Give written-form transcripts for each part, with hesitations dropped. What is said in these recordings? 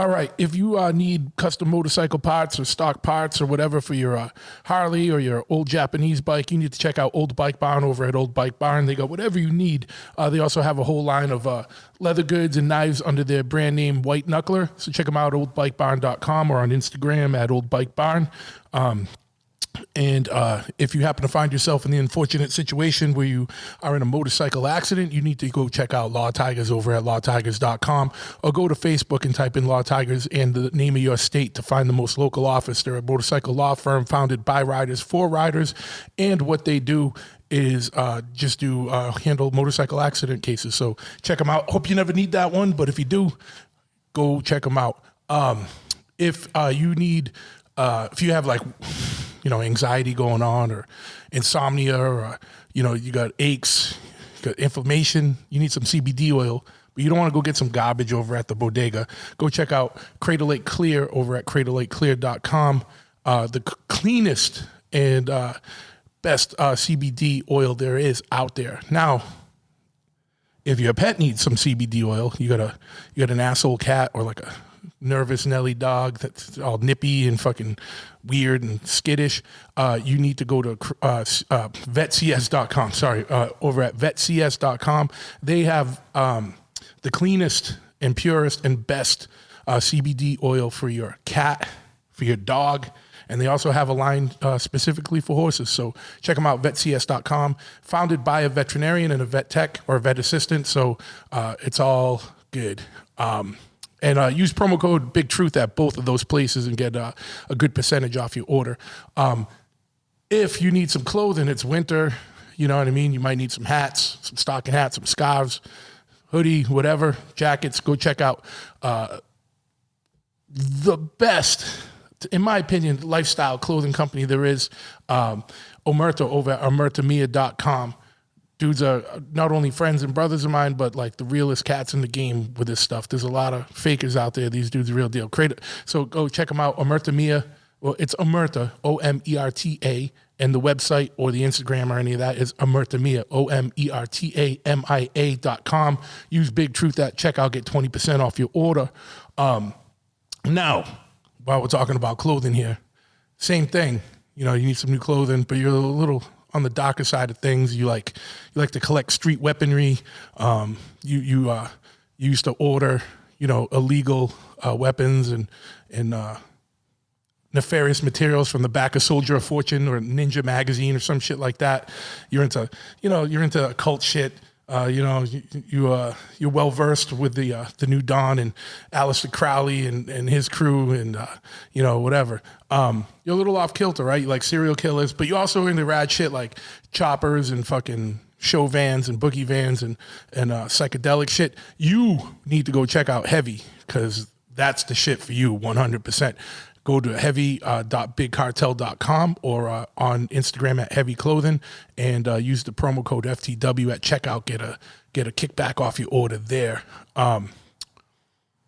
All right. If you need custom motorcycle parts or stock parts or whatever for your Harley or your old Japanese bike, you need to check out Old Bike Barn over at Old Bike Barn. They got whatever you need. They also have a whole line of leather goods and knives under their brand name White Knuckler. So check them out at oldbikebarn.com or on Instagram at Old Bike Barn. And if you happen to find yourself in the unfortunate situation where you are in a motorcycle accident, you need to go check out Law Tigers over at lawtigers.com or go to Facebook and type in Law Tigers and the name of your state to find the most local office. They're a motorcycle law firm founded by riders for riders, and what they do is handle motorcycle accident cases. So check them out. Hope you never need that one, but if you do, go check them out. If you have anxiety going on or insomnia or, you got aches, you got inflammation, you need some CBD oil, but you don't want to go get some garbage over at the bodega. Go check out Crater Lake Clear over at craterlakeclear.com. The cleanest and best CBD oil there is out there. Now, if your pet needs some CBD oil, you got an asshole cat or like a nervous Nelly dog that's all nippy and fucking weird and skittish, you need to go to vetcs.com. Over at vetcs.com. They have the cleanest and purest and best CBD oil for your cat, for your dog, and they also have a line specifically for horses. So check them out, vetcs.com. Founded by a veterinarian and a vet tech or a vet assistant, so it's all good. And use promo code Big Truth at both of those places and get a good percentage off your order. If you need some clothing, it's winter, you know what I mean? You might need some hats, some stocking hats, some scarves, hoodie, whatever, jackets. Go check out the best, in my opinion, lifestyle clothing company there is, Omerta over at omertamia.com. Dudes are not only friends and brothers of mine, but like the realest cats in the game with this stuff. There's a lot of fakers out there. These dudes are real deal. So go check them out. Omerta Mia. Well, it's Omerta, Omerta, and the website or the Instagram or any of that is Omerta Mia, OMERTAMIA.com. Use Big Truth at checkout. Get 20% off your order. Now, while we're talking about clothing here, same thing. You need some new clothing, but you're a little on the darker side of things. You like to collect street weaponry. You used to order, illegal weapons and nefarious materials from the back of Soldier of Fortune or Ninja magazine or some shit like that. You're into occult shit. You're well versed with the New Dawn and Aleister Crowley and his crew and whatever. You're a little off kilter, right? You like serial killers, but you also into rad shit like choppers and fucking show vans and boogie vans and psychedelic shit. You need to go check out Heavy, because that's the shit for you 100%. Go to heavy.bigcartel.com or on Instagram at Heavy Clothing and use the promo code FTW at checkout. Get a kickback off your order there.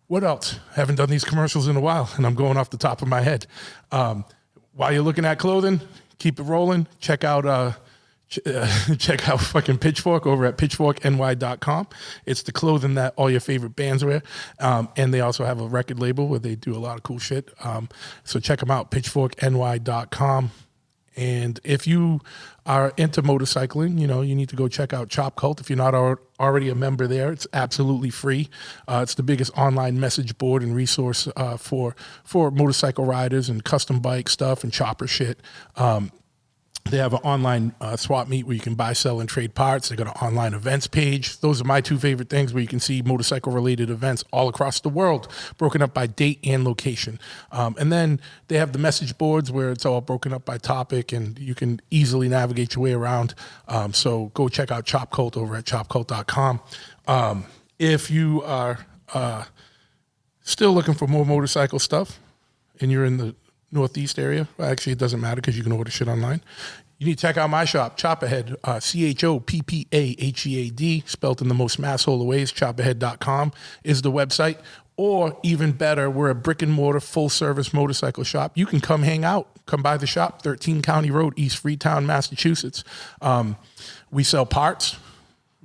What else? Haven't done these commercials in a while, and I'm going off the top of my head. While you're looking at clothing, keep it rolling. Check out fucking Pitchfork over at pitchforkny.com. It's the clothing that all your favorite bands wear. And they also have a record label where they do a lot of cool shit. So check them out, pitchforkny.com. And if you are into motorcycling, you need to go check out Chop Cult. If you're not already a member there, it's absolutely free. It's the biggest online message board and resource for motorcycle riders and custom bike stuff and chopper shit. They have an online swap meet where you can buy, sell, and trade parts. They got an online events page. Those are my two favorite things, where you can see motorcycle-related events all across the world, broken up by date and location. And then they have the message boards where it's all broken up by topic, and you can easily navigate your way around. So go check out Chop Cult over at chopcult.com. If you are still looking for more motorcycle stuff and you're in the Northeast area, well, actually it doesn't matter because you can order shit online. You need to check out my shop, Choppahead, CHOPPAHEAD, spelled in the most masshole of ways. Choppahead.com is the website. Or even better, we're a brick and mortar full service motorcycle shop. You can come hang out, come by the shop, 13 County Road, East Freetown, Massachusetts. We sell parts.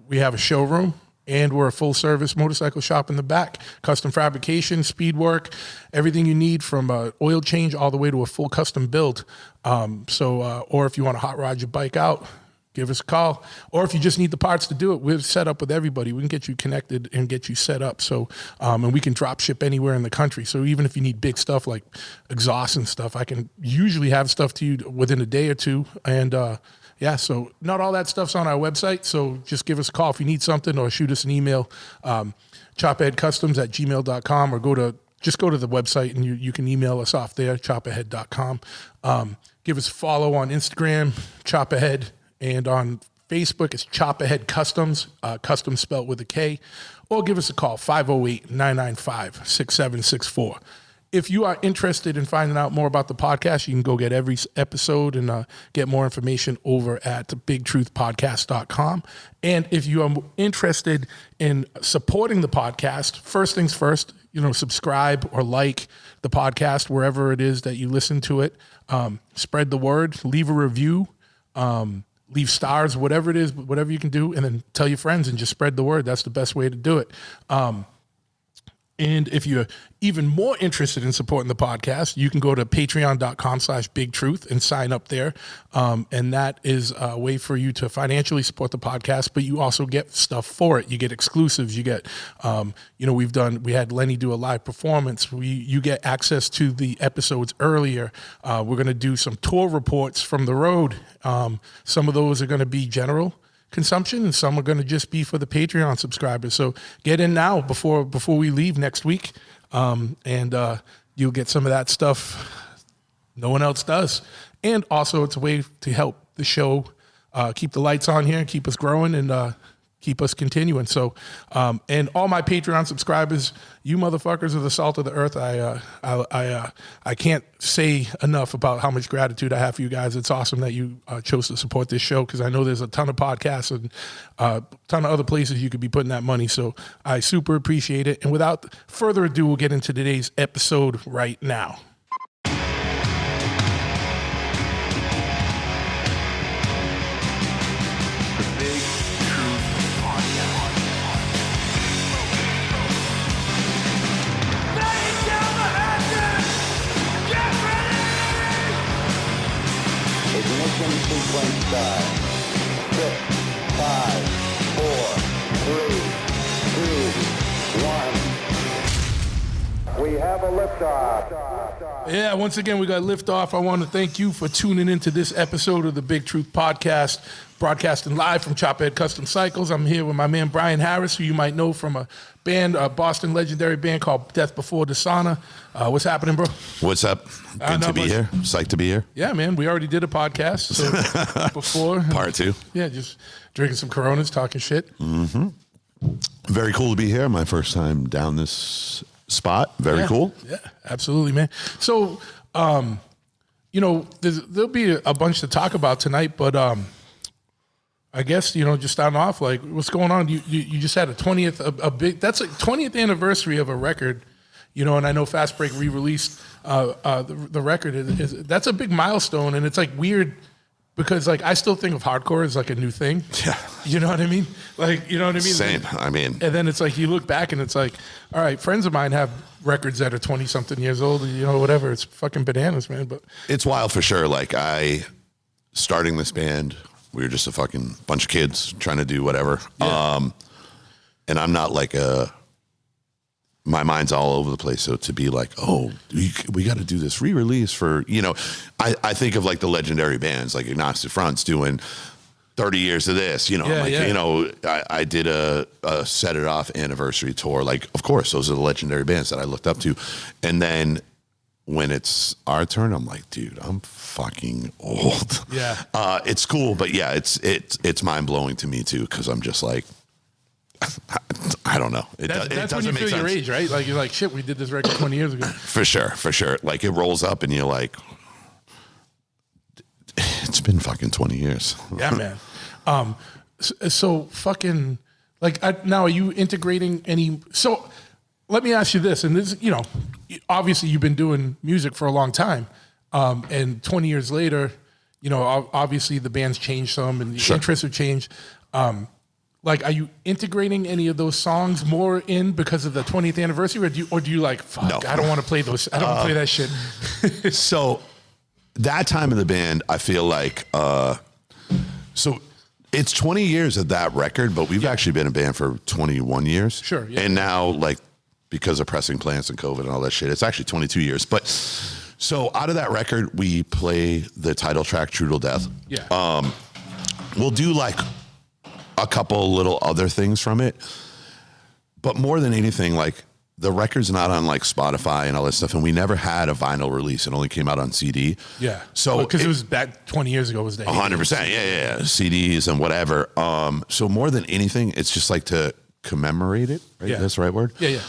We have a showroom. and we're a full-service motorcycle shop in the back. Custom fabrication, speed work, everything you need from oil change all the way to a full custom build. Or if you want to hot rod your bike out, give us a call. Or if you just need the parts to do it, we're set up with everybody. We can get you connected and get you set up. So, and we can drop ship anywhere in the country. So even if you need big stuff like exhaust and stuff, I can usually have stuff to you within a day or two. And so not all that stuff's on our website. So just give us a call if you need something, or shoot us an email, chopperheadcustoms@gmail.com, or just go to the website and you can email us off there, chopperhead.com. Give us a follow on Instagram, chopperhead. And on Facebook, it's Chop Ahead Customs, custom spelled with a K. Or give us a call, 508-995-6764. If you are interested in finding out more about the podcast, you can go get every episode and get more information over at bigtruthpodcast.com. And if you are interested in supporting the podcast, first things first, subscribe or like the podcast wherever it is that you listen to it. Spread the word, leave a review, leave stars, whatever it is, whatever you can do, and then tell your friends and just spread the word. That's the best way to do it. And if you're even more interested in supporting the podcast, you can go to patreon.com/bigtruth and sign up there. And that is a way for you to financially support the podcast, but you also get stuff for it. You get exclusives. You get, we had Lenny do a live performance. You get access to the episodes earlier. We're going to do some tour reports from the road. Some of those are going to be general consumption, and some are going to just be for the Patreon subscribers. So get in now before we leave next week, and you'll get some of that stuff no one else does. And also, it's a way to help the show keep the lights on here, keep us growing, and keep us continuing. So, and all my Patreon subscribers, you motherfuckers are the salt of the earth. I can't say enough about how much gratitude I have for you guys. It's awesome that you chose to support this show, because I know there's a ton of podcasts and a ton of other places you could be putting that money. So I super appreciate it. And without further ado, we'll get into today's episode right now. Sequence start. 6, 5, 4, 3, 2, 1. We have a liftoff. Yeah, once again, we got liftoff. I want to thank you for tuning into this episode of the Big Truth Podcast, broadcasting live from Chopperhead Custom Cycles. I'm here with my man Bryan Harris, who you might know from a band, a Boston legendary band called Death Before Dishonor. What's happening, bro? What's up? Good to be here. Psyched to be here. Yeah, man. We already did a podcast before. Part 2. Yeah, just drinking some Coronas, talking shit. Mm-hmm. Very cool to be here. My first time down this spot. Very cool. Yeah, absolutely, man. So, there'll be a bunch to talk about tonight, but I guess, just starting off, like, what's going on? You just had a 20th, that's a 20th anniversary of a record, and I know Fast Break re-released the record. That's a big milestone, and it's like weird because, like, I still think of hardcore as like a new thing. Yeah. You know what I mean? Like, you know what I mean? Same. And then it's like you look back and it's like, all right, friends of mine have records that are 20-something years old, whatever. It's fucking bananas, man. But it's wild for sure. Like, starting this band, we were just a fucking bunch of kids trying to do whatever. Yeah. And I'm not like my mind's all over the place. So to be like, oh, we got to do this re-release for, I think of like the legendary bands like Agnostic Front's doing 30 years of this, I did a Set It Off anniversary tour. Like, of course, those are the legendary bands that I looked up to. And then when it's our turn, I'm like, dude, I'm fucking old. Yeah. It's cool, but yeah, it's mind blowing to me too, because I'm just like, I don't know. That's when you feel your age, right? Like, you're like, shit, we did this record 20 years ago. For sure. Like, it rolls up and you're like, it's been fucking 20 years. Yeah, man. So fucking, like, now are you integrating any, so let me ask you this, and this, obviously you've been doing music for a long time, and 20 years later, obviously the band's changed some and the interests have changed. like, are you integrating any of those songs more in because of the 20th anniversary, or do you like, fuck, No. I don't want to play those. I don't want to play that shit. So that time of the band, I feel like, so it's 20 years of that record, but we've actually been a band for 21 years. Sure. Yeah. And now, like, because of pressing plants and COVID and all that shit, it's actually 22 years. But so out of that record, we play the title track, True Till Death. Yeah. We'll do like a couple little other things from it. But more than anything, like, the record's not on like Spotify and all that stuff. And we never had a vinyl release. It only came out on CD. Yeah. So because it was back 20 years ago was the 100%. Yeah. CDs and whatever. So more than anything, it's just like to commemorate it. Right? Yeah. That's the right word. Yeah.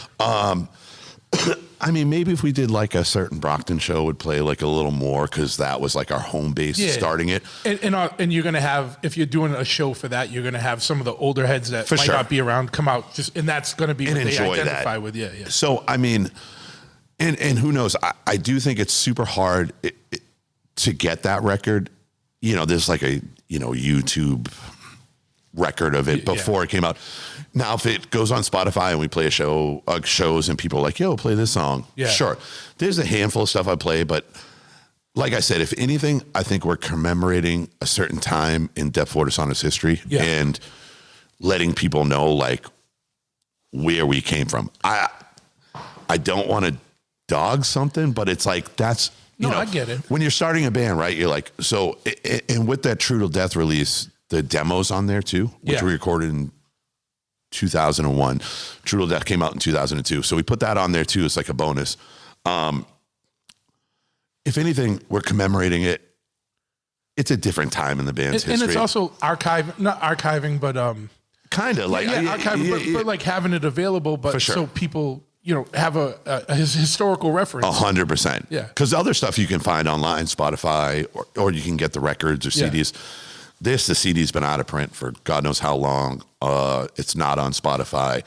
I mean, maybe if we did like a certain Brockton show, would play like a little more because that was like our home base starting it. And you're gonna have, if you're doing a show for that, you're gonna have some of the older heads that might not be around come out, and that's gonna be what they identify with. Yeah. So I mean, and who knows? I do think it's super hard to get that record. You know, there's like a YouTube record of it before it came out. Now, if it goes on Spotify and we play a show, shows, and people are like, yo, play this song. Yeah. Sure. There's a handful of stuff I play, but like I said, if anything, I think we're commemorating a certain time in Depth for Dishonor's history and letting people know like where we came from. I don't want to dog something, but it's like, that's, you know, I get it. When you're starting a band, right? You're like, so, and with that True Till Death release, the demo's on there too, which we recorded in 2001. True Till Death came out in 2002. So we put that on there too. It's like a bonus. If anything, we're commemorating it. It's a different time in the band's history. And it's also not archiving, but kind of like archiving, but like having it available, but so people, have a historical reference. 100%. Yeah. Because other stuff you can find online, Spotify, or you can get the records or CDs. The CD's been out of print for God knows how long. It's not on Spotify.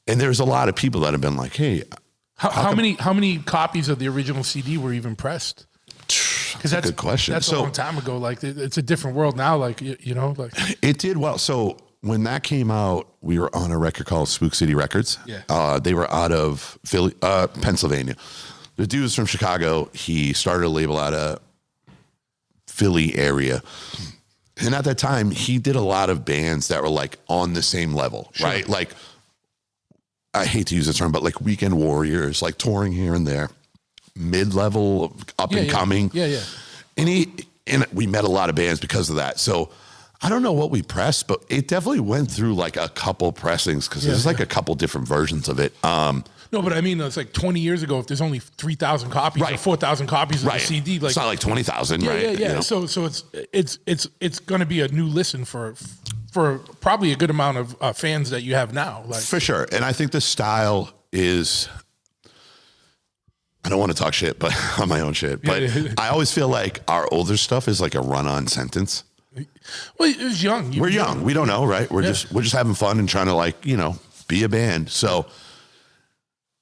And there's a lot of people that have been like, hey, how many copies of the original CD were even pressed? Because that's a good question. That's a long time ago. Like, it's a different world now. Like, like it did well. So when that came out, we were on a record called Spook City Records. Yeah. They were out of Pennsylvania. The dude was from Chicago. He started a label out of Philly area. And at that time, he did a lot of bands that were like on the same level, right? Like, I hate to use the term, but like Weekend Warriors, like touring here and there, mid-level, up and coming. Yeah. And we met a lot of bands because of that. So I don't know what we pressed, but it definitely went through like a couple pressings because there's like a couple different versions of it. No, but I mean, it's like 20 years ago. If there's only 3,000 copies or 4,000 copies of the CD, like it's not like 20,000, right? Yeah. So it's going to be a new listen for probably a good amount of fans that you have now. Like, for sure. And I think the style is, I don't want to talk shit, but on my own shit. But I always feel like our older stuff is like a run-on sentence. Well, it was young. We're young. We don't know, right? We're just having fun and trying to like, be a band. So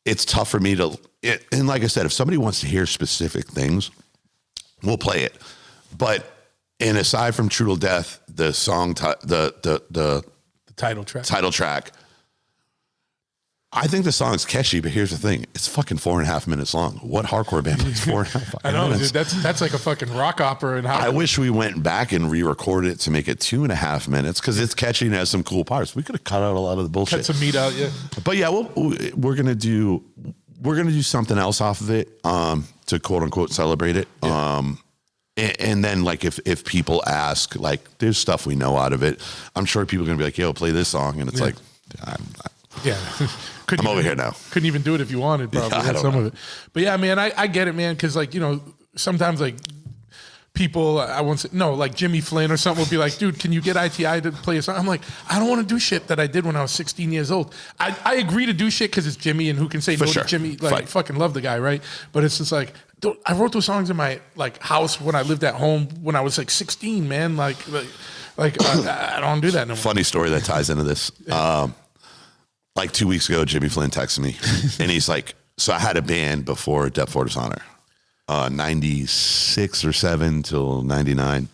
it's tough for me to, and like I said, if somebody wants to hear specific things, we'll play it. But, and aside from True Till Death, the song, the title track, I think the song's catchy, but here's the thing. It's fucking 4.5 minutes long. What hardcore band plays 4.5 I know, minutes? dude, that's like a fucking rock opera. And I wish we went back and re-recorded it to make it 2.5 minutes because it's catchy and has some cool parts. We could have cut out a lot of the bullshit. Cut some meat out, yeah. But yeah, we're gonna do something else off of it to quote unquote celebrate it. Yeah. And then like if people ask, like there's stuff we know out of it, I'm sure people are gonna be like, yo, play this song, and it's like, I'm over here now. Couldn't even do it if you wanted, probably. I don't some know. of it. But yeah, man, I get it, man, because like, sometimes like people, I won't say, no, like Jimmy Flynn or something will be like, dude, can you get ITI to play a song? I'm like, I don't want to do shit that I did when I was 16 years old. I agree to do shit because it's Jimmy, and who can say no to Jimmy? Like, I fucking love the guy, right? But it's just like, I wrote those songs in my like house when I lived at home when I was like 16, man. Like I don't do that no more. Funny story that ties into this. Like 2 weeks ago, Jimmy Flynn texted me, and he's like, so I had a band before Depth for Dishonor, 96 or 7 till 99.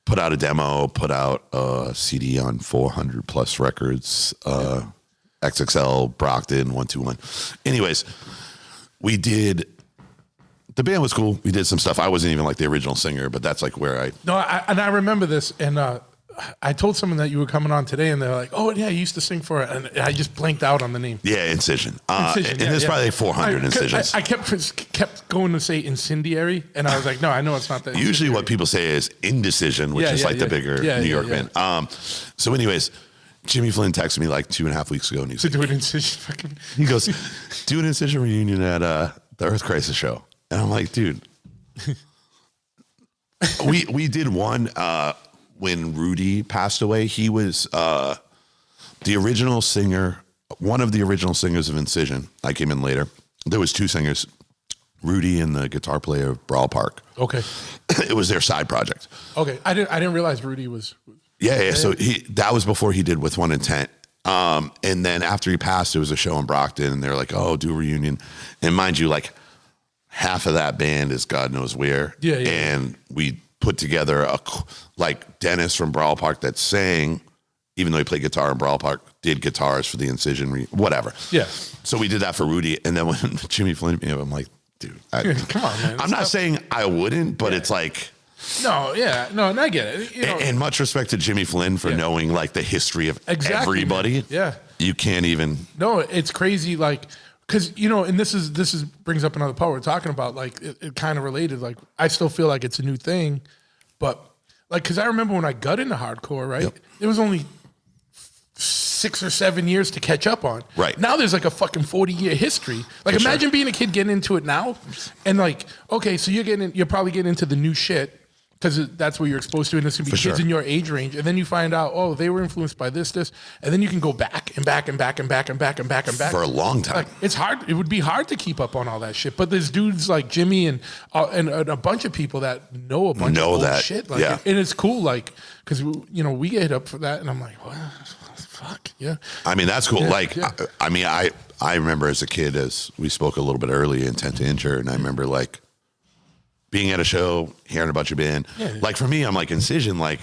put out a demo, put out a CD on 400 plus records, XXL, Brockton, 121. Anyways, the band was cool. We did some stuff. I wasn't even like the original singer, but that's like where I remember this, and I told someone that you were coming on today, and they're like, "Oh yeah, you used to sing for it," and I just blanked out on the name. Yeah, Incision. And yeah, there's probably 400 Incisions. I kept going to say Incendiary, and I was like, "No, I know it's not that." Usually, what people say is Indecision, which is like the bigger New York band. So, anyways, Jimmy Flynn texted me like 2.5 weeks ago, and he said, "Do an Incision." Fucking. He goes, "Do an Incision reunion at the Earth Crisis show," and I'm like, "Dude." we did one when Rudy passed away. He was the original singer, one of the original singers of Incision. I came in later. There was 2 singers, Rudy and the guitar player of Brawl Park. Okay. It was their side project. Okay. I didn't realize Rudy was. Yeah. So that was before he did With One Intent. And then after he passed, there was a show in Brockton, and they're like, "Oh, do a reunion." And mind you, like, half of that band is God knows where. Yeah. And we put together like Dennis from Brawl Park that sang, even though he played guitar in Brawl Park, did guitars for the Incision, whatever. Yeah. So we did that for Rudy. And then when Jimmy Flynn, I'm like, dude, come on, man. I'm not saying I wouldn't, but it's like, no, and I get it. And much respect to Jimmy Flynn for knowing like the history of everybody. Man. Yeah. You can't even. No, it's crazy. Like, because, and this is brings up another part we're talking about. Like, it kind of related. Like, I still feel like it's a new thing, but like, because I remember when I got into hardcore, right? Yep. It was only 6 or 7 years to catch up on. Right. Now there's like a fucking 40-year history. Like, imagine being a kid getting into it now, and like, okay, so you're probably getting into the new shit, because that's what you're exposed to, and it's going to be kids in your age range. And then you find out, oh, they were influenced by this, and then you can go back and back and back and back and back and back and back. For a long time. Like, it's hard. It would be hard to keep up on all that shit. But there's dudes like Jimmy and a bunch of people that know a bunch of old shit. Like, and it's cool, like, because, we get hit up for that, and I'm like, what? Fuck, yeah. I mean, that's cool. I remember as a kid, as we spoke a little bit earlier, Intent to Injure, and I remember, like, being at a show, hearing a bunch of band. Yeah. like for me, I'm like Incision, like,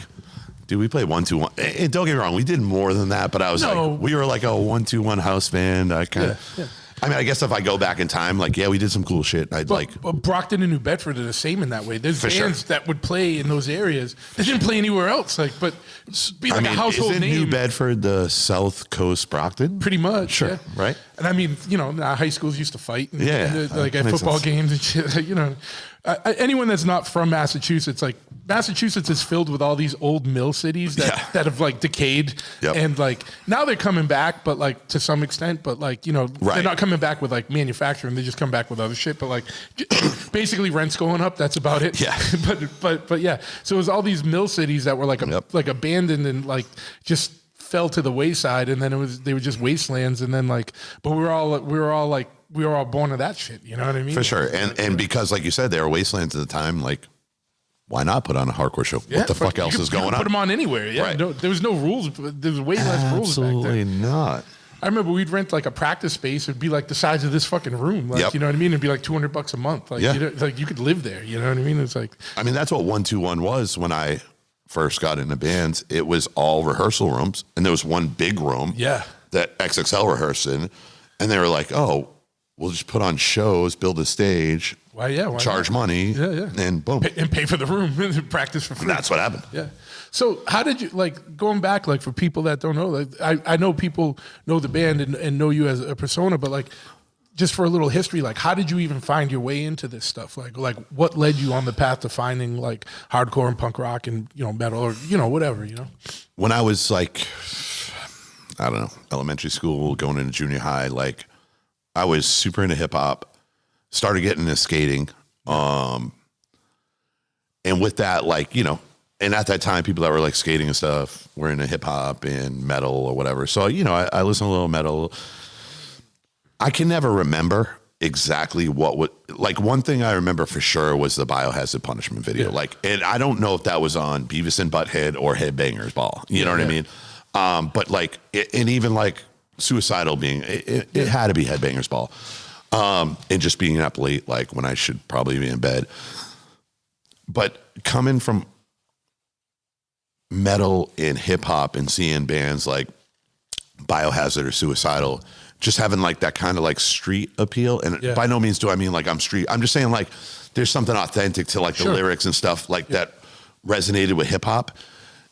dude, we played 1-2-1. And don't get me wrong, we did more than that, but I was like, we were like a 1-2-1 house band. I kind of, I mean, I guess if I go back in time, like, we did some cool shit. But Brockton and New Bedford are the same in that way. There's bands that would play in those areas. They didn't play anywhere else. Like, but be like a household name. New Bedford the South Coast Brockton? Pretty much. Sure. Yeah. Right. And I mean, high schools used to fight. And, like at football games and shit. Anyone that's not from Massachusetts, like, Massachusetts is filled with all these old mill cities that have like decayed. Yep. And like, now they're coming back, but like to some extent, but like, they're not coming back with like manufacturing. They just come back with other shit. But like, basically rent's going up. That's about it. Yeah. but yeah. So it was all these mill cities that were like, like abandoned and like just fell to the wayside. And then they were just wastelands. And then like, but we were all born of that shit. You know what I mean? For sure. And because, like you said, they were wastelands at the time, like, why not put on a hardcore show? What the fuck else is going on? Put them on anywhere. Yeah. Right. No, there was no rules. There was way less rules back then. Absolutely not. I remember we'd rent like a practice space. It'd be like the size of this fucking room. Like, you know what I mean? It'd be like $200 a month. Like, you could live there. You know what I mean? It's like, I mean, that's what 1-2-1 was when I first got into bands. It was all rehearsal rooms, and there was one big room that XXL rehearsed in, and they were like, oh, we'll just put on shows, build a stage, why charge money, and boom. Pay for the room, and practice for free. And that's what happened. Yeah. So how did you, like, going back, like, for people that don't know, like, I know people know the band and know you as a persona, but like, just for a little history, like, how did you even find your way into this stuff? Like what led you on the path to finding like hardcore and punk rock and, metal or, whatever, When I was like, I don't know, elementary school, going into junior high, like, I was super into hip hop, started getting into skating. And with that, like, and at that time, people that were like skating and stuff were into hip hop and metal or whatever. So, I listened to a little metal. I can never remember exactly what would, like, one thing I remember for sure was the Biohazard Punishment video. Yeah. Like, and I don't know if that was on Beavis and Butthead or Headbangers Ball. You know what I mean? But like, and even like Suicidal being, it had to be Headbangers Ball. And just being up late, like when I should probably be in bed. But coming from metal and hip hop and seeing bands like Biohazard or Suicidal just having like that kind of like street appeal. And by no means do I mean like I'm street. I'm just saying like there's something authentic to like the lyrics and stuff like that resonated with hip hop.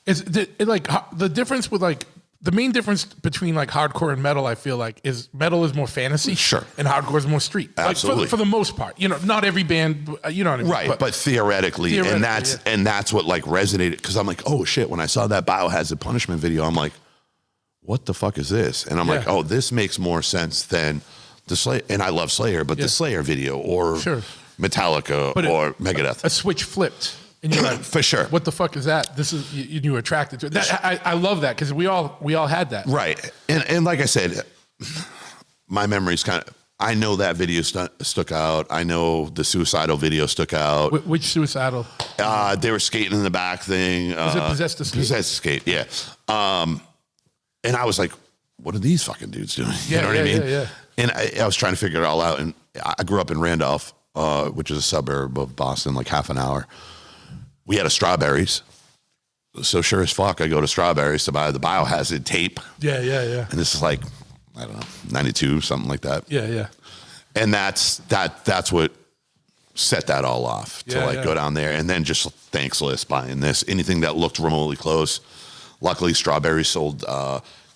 It's like the difference with like the main difference between like hardcore and metal, I feel like, is metal is more fantasy, and hardcore is more street. Absolutely, like for the most part. You know, not every band. You know what I mean? Right, but theoretically, and that's what like resonated because I'm like, oh shit! When I saw that Biohazard Punishment video, I'm like, what the fuck is this? And I'm like, oh, this makes more sense than the Slayer. And I love Slayer, but the Slayer video or Metallica or Megadeth, a switch flipped. And you're like, for sure. What the fuck is that? This is you were attracted to it. I love that because we all had that. Right. And like I said, my memory's kind of. I know that video stuck out. I know the Suicidal video stuck out. Which Suicidal? They were skating in the back thing. Was it Possessed to Skate? Possessed to Skate, yeah. And I was like, what are these fucking dudes doing? You know what I mean? Yeah. And I was trying to figure it all out. And I grew up in Randolph, which is a suburb of Boston, like half an hour. We had a Strawberries. So sure as fuck, I go to Strawberries to buy the Biohazard tape. Yeah. And this is like, I don't know, 92, something like that. Yeah. And that's what set that all off to go down there. And then just thankless buying this, anything that looked remotely close. Luckily, Strawberries sold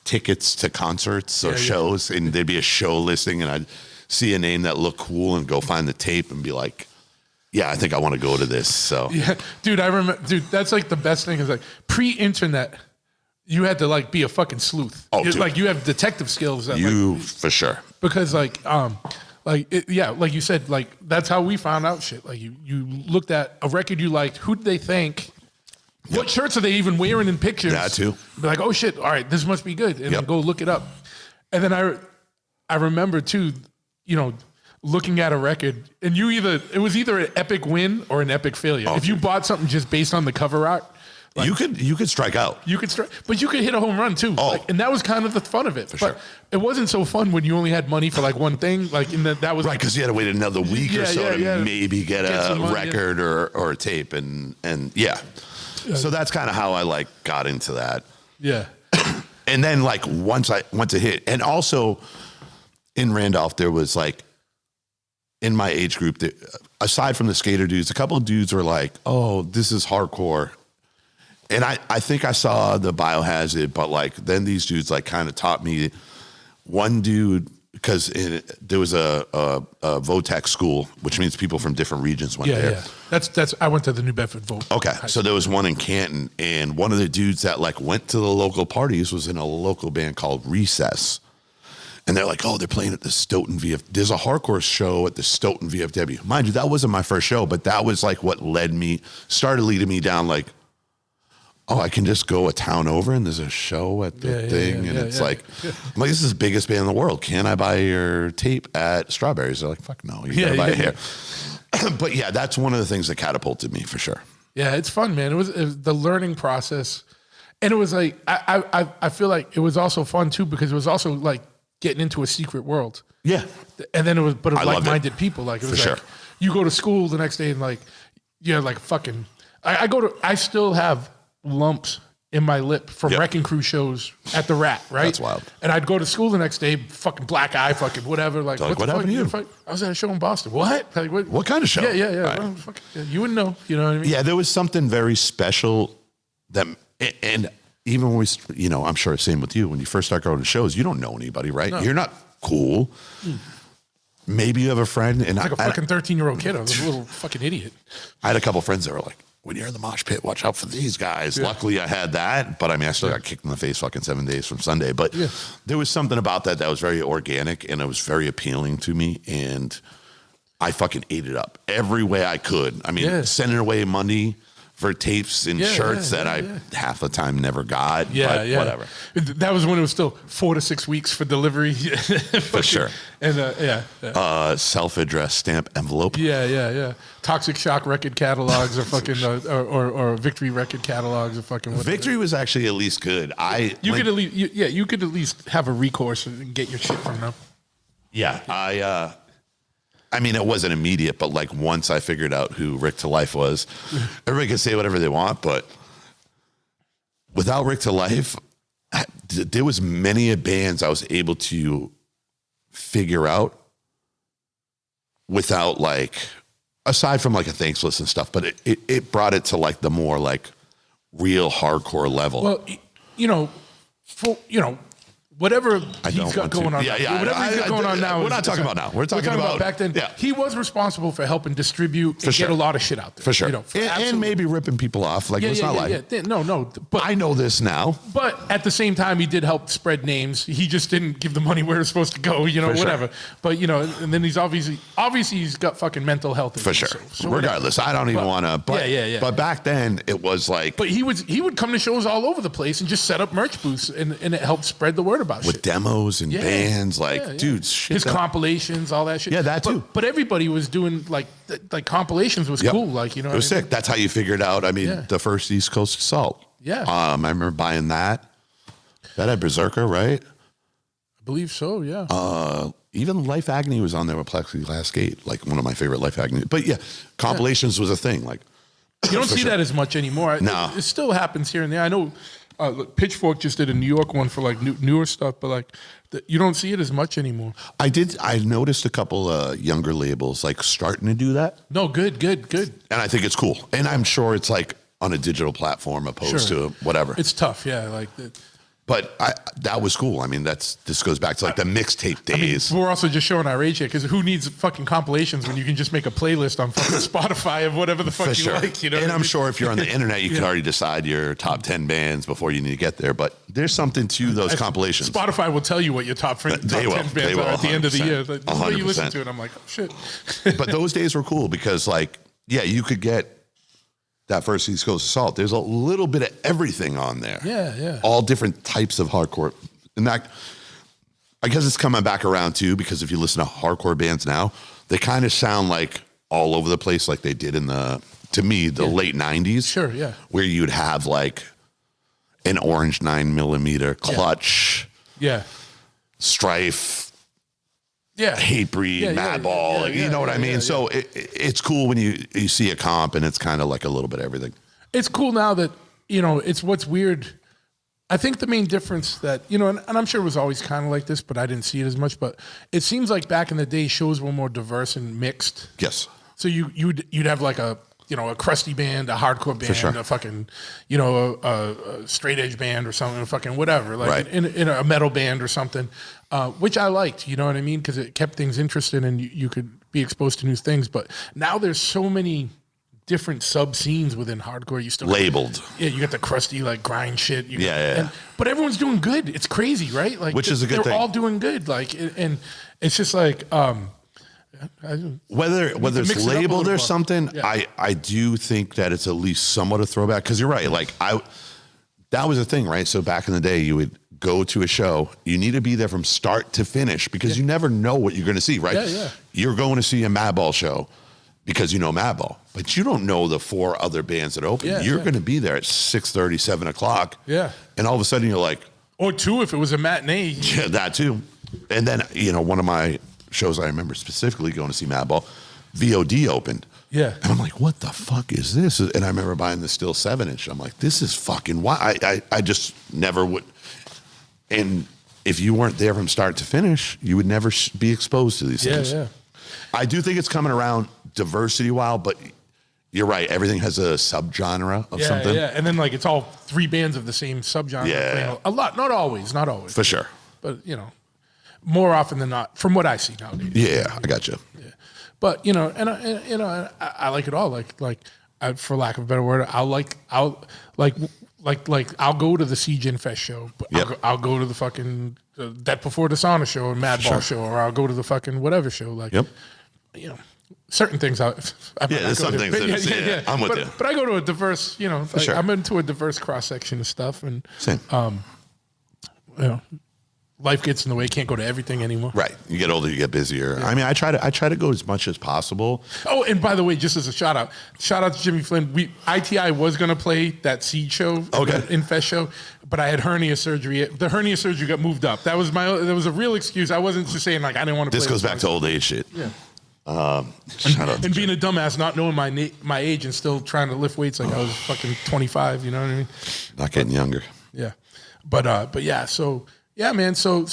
tickets to concerts or shows, and there'd be a show listing, and I'd see a name that looked cool and go find the tape and be like, yeah, I think I want to go to this. So dude, I remember, that's like the best thing is like pre-internet, you had to like be a fucking sleuth. Oh, like you have detective skills. That, for sure. Because like you said, like that's how we found out shit. Like you looked at a record you liked. Who did they think? What shirts are they even wearing in pictures? That too. Be like, oh shit, all right, this must be good, and then go look it up. And then I remember too, you know, looking at a record, and it was either an epic win or an epic failure. If you bought something just based on the cover art, like, you could strike out. You could strike, but you could hit a home run too. Oh, and that was kind of the fun of it. For sure. It wasn't so fun when you only had money for like one thing. Like that was right because you had to wait another week or so to maybe get a record or a tape, and yeah. So that's kind of how I like got into that. Yeah. And then like once it hit, and also in Randolph, there was like, in my age group, aside from the skater dudes, a couple of dudes were like, oh, this is hardcore. And I think I saw the Biohazard, but like then these dudes like kind of taught me. One dude, because there was a VOTEC school, which means people from different regions went there. Yeah. That's I went to the New Bedford Vote. Okay, so there was one in Canton, and one of the dudes that like went to the local parties was in a local band called Recess. And they're like, oh, they're playing at the Stoughton There's a hardcore show at the Stoughton VFW. Mind you, that wasn't my first show, but that was like what started leading me down like, oh, I can just go a town over and there's a show at the thing. And it's like, I'm like, this is the biggest band in the world. Can I buy your tape at Strawberries? They're like, fuck no, you gotta buy it here. But yeah, that's one of the things that catapulted me for sure. Yeah, it's fun, man. It was the learning process. And it was like, I feel like it was also fun too, because it was also like getting into a secret world. Yeah. And then it was like-minded people. Like it was like, you go to school the next day and like, yeah, like fucking, I still have lumps in my lip from Wrecking Crew shows at the Rat, right? That's wild. And I'd go to school the next day, fucking black eye, fucking whatever. Like, what happened to you? I was at a show in Boston. What? Like, what kind of show? Yeah. Right. Well, you wouldn't know. You know what I mean? Yeah, there was something very special that, and even when we, you know, I'm sure same with you. When you first start going to shows, you don't know anybody, right? No. You're not cool. Maybe you have a friend, and like a fucking 13-year-old kid. I was a little fucking idiot. I had a couple friends that were like, when you're in the mosh pit, watch out for these guys. Yeah. Luckily, I had that, but I mean, I still got kicked in the face fucking 7 days from Sunday. But there was something about that was very organic, and it was very appealing to me, and I fucking ate it up every way I could. I mean, sending away money for tapes and shirts that I half the time never got. But whatever. That was when it was still 4 to 6 weeks for delivery. For sure. And self-addressed stamp envelope. Yeah. Toxic Shock record catalogs or fucking or Victory record catalogs or fucking whatever. Victory was actually at least good. You could at least have a recourse and get your shit from them. Yeah, I mean, it wasn't immediate, but like once I figured out who Rick to Life was, everybody can say whatever they want, but without Rick to Life, there was many bands I was able to figure out without like, aside from like a thanks list and stuff, but it brought it to like the more like real hardcore level. Well, whatever he's got going on. Yeah. Whatever he's got going on now. We're not talking about now. We're talking about back then. Yeah. He was responsible for helping distribute and get a lot of shit out there. For sure. And maybe ripping people off. Like, it's not like. Yeah. No. But I know this now. But at the same time, he did help spread names. He just didn't give the money where it's supposed to go, whatever. Sure. But, and then he's obviously he's got fucking mental health issues. For sure. So regardless, I don't even want to. But back then, it was like. But he would come to shows all over the place and just set up merch booths, and it helped spread the word about with shit. Demos and bands, dude, shit. His compilations, all that shit. Yeah, that too. But everybody was doing like compilations was cool. Like, it was sick. That's how you figured out. I mean, the first East Coast Assault. Yeah. I remember buying that. That had Berserker, right? I believe so. Yeah. Even Life Agony was on there with Plexiglass Gate, like one of my favorite Life Agony. But yeah, compilations was a thing. Like, you don't see that as much anymore. No, it still happens here and there. I know. Look, Pitchfork just did a New York one for like newer stuff, but like you don't see it as much anymore. I noticed a couple younger labels like starting to do that. No, good. And I think it's cool. And I'm sure it's like on a digital platform opposed to whatever. It's tough, yeah. But that was cool. I mean, this goes back to like the mixtape days. We're also just showing our age here because who needs fucking compilations when you can just make a playlist on fucking Spotify of whatever the fuck you like, And I'm sure if you're on the internet, you can already decide your top 10 bands before you need to get there. But there's something to those compilations. Spotify will tell you what your top 10 bands are at the end of the year. The way you listen to it, I'm like, oh, shit. But those days were cool because like, you could get that first East Coast Assault. There's a little bit of everything on there. Yeah. All different types of hardcore. And that, I guess it's coming back around too, because if you listen to hardcore bands now, they kind of sound like all over the place like they did in the late 90s. Sure, yeah. Where you'd have like an orange 9mm Clutch. Yeah. Strife. Yeah, Hatebreed, Madball, you know what I mean? Yeah. So it's cool when you see a comp and it's kind of like a little bit of everything. It's cool now that, it's what's weird. I think the main difference that, and I'm sure it was always kind of like this, but I didn't see it as much, but it seems like back in the day, shows were more diverse and mixed. Yes. So you'd have like a crusty band, a hardcore band, a fucking, a straight edge band or something, a fucking whatever, like in a metal band or something, which I liked, you know what I mean? Because it kept things interesting and you could be exposed to new things. But now there's so many different sub scenes within hardcore. You still labeled. You got the crusty like grind shit. Yeah. But everyone's doing good. It's crazy, right? Like, which is a good thing. They're all doing good. Like, and it's just like. Whether it's labeled or something, I do think that it's at least somewhat a throwback because you're right. Like that was a thing, right? So back in the day, you would go to a show. You need to be there from start to finish because you never know what you're going to see, right? Yeah. You're going to see a Madball show because you know Madball, but you don't know the 4 other bands that open. You're going to be there at 6:30, 7 o'clock. Yeah, and all of a sudden you're like, or 2 if it was a matinee. Yeah, that too. And then one of my shows I remember specifically going to see Madball, VOD opened. Yeah. And I'm like, what the fuck is this? And I remember buying the Still 7-inch. I'm like, this is fucking wild. I just never would. And if you weren't there from start to finish, you would never be exposed to these things. Yeah. I do think it's coming around diversity-wise, but you're right. Everything has a subgenre of something. Yeah, and then like it's all 3 bands of the same subgenre. Yeah. A lot. Not always. For sure. But, more often than not, from what I see nowadays. Yeah, I got you. Yeah, but I like it all. Like for lack of a better word, I'll go to the Siege Infest show, but I'll go to the fucking Death Before Dishonor show or Madball show, or I'll go to the fucking whatever show. Like, certain things. There's some things. I'm with you. But I go to a diverse. Sure. I'm into a diverse cross section of stuff, and same. Life gets in the way. Can't go to everything anymore. Right. You get older, you get busier. Yeah. I mean, I try to go as much as possible. Oh, and by the way, just as a shout out to Jimmy Flynn. ITI was going to play that Seed show, Infest show, but I had hernia surgery. The hernia surgery got moved up. That was a real excuse. I wasn't just saying like I didn't want to. This goes back to old age shit. Yeah. Shout out to And being a dumbass, not knowing my age and still trying to lift weights like I was fucking 25. You know what I mean? not getting younger. Yeah, but yeah. So yeah, man. So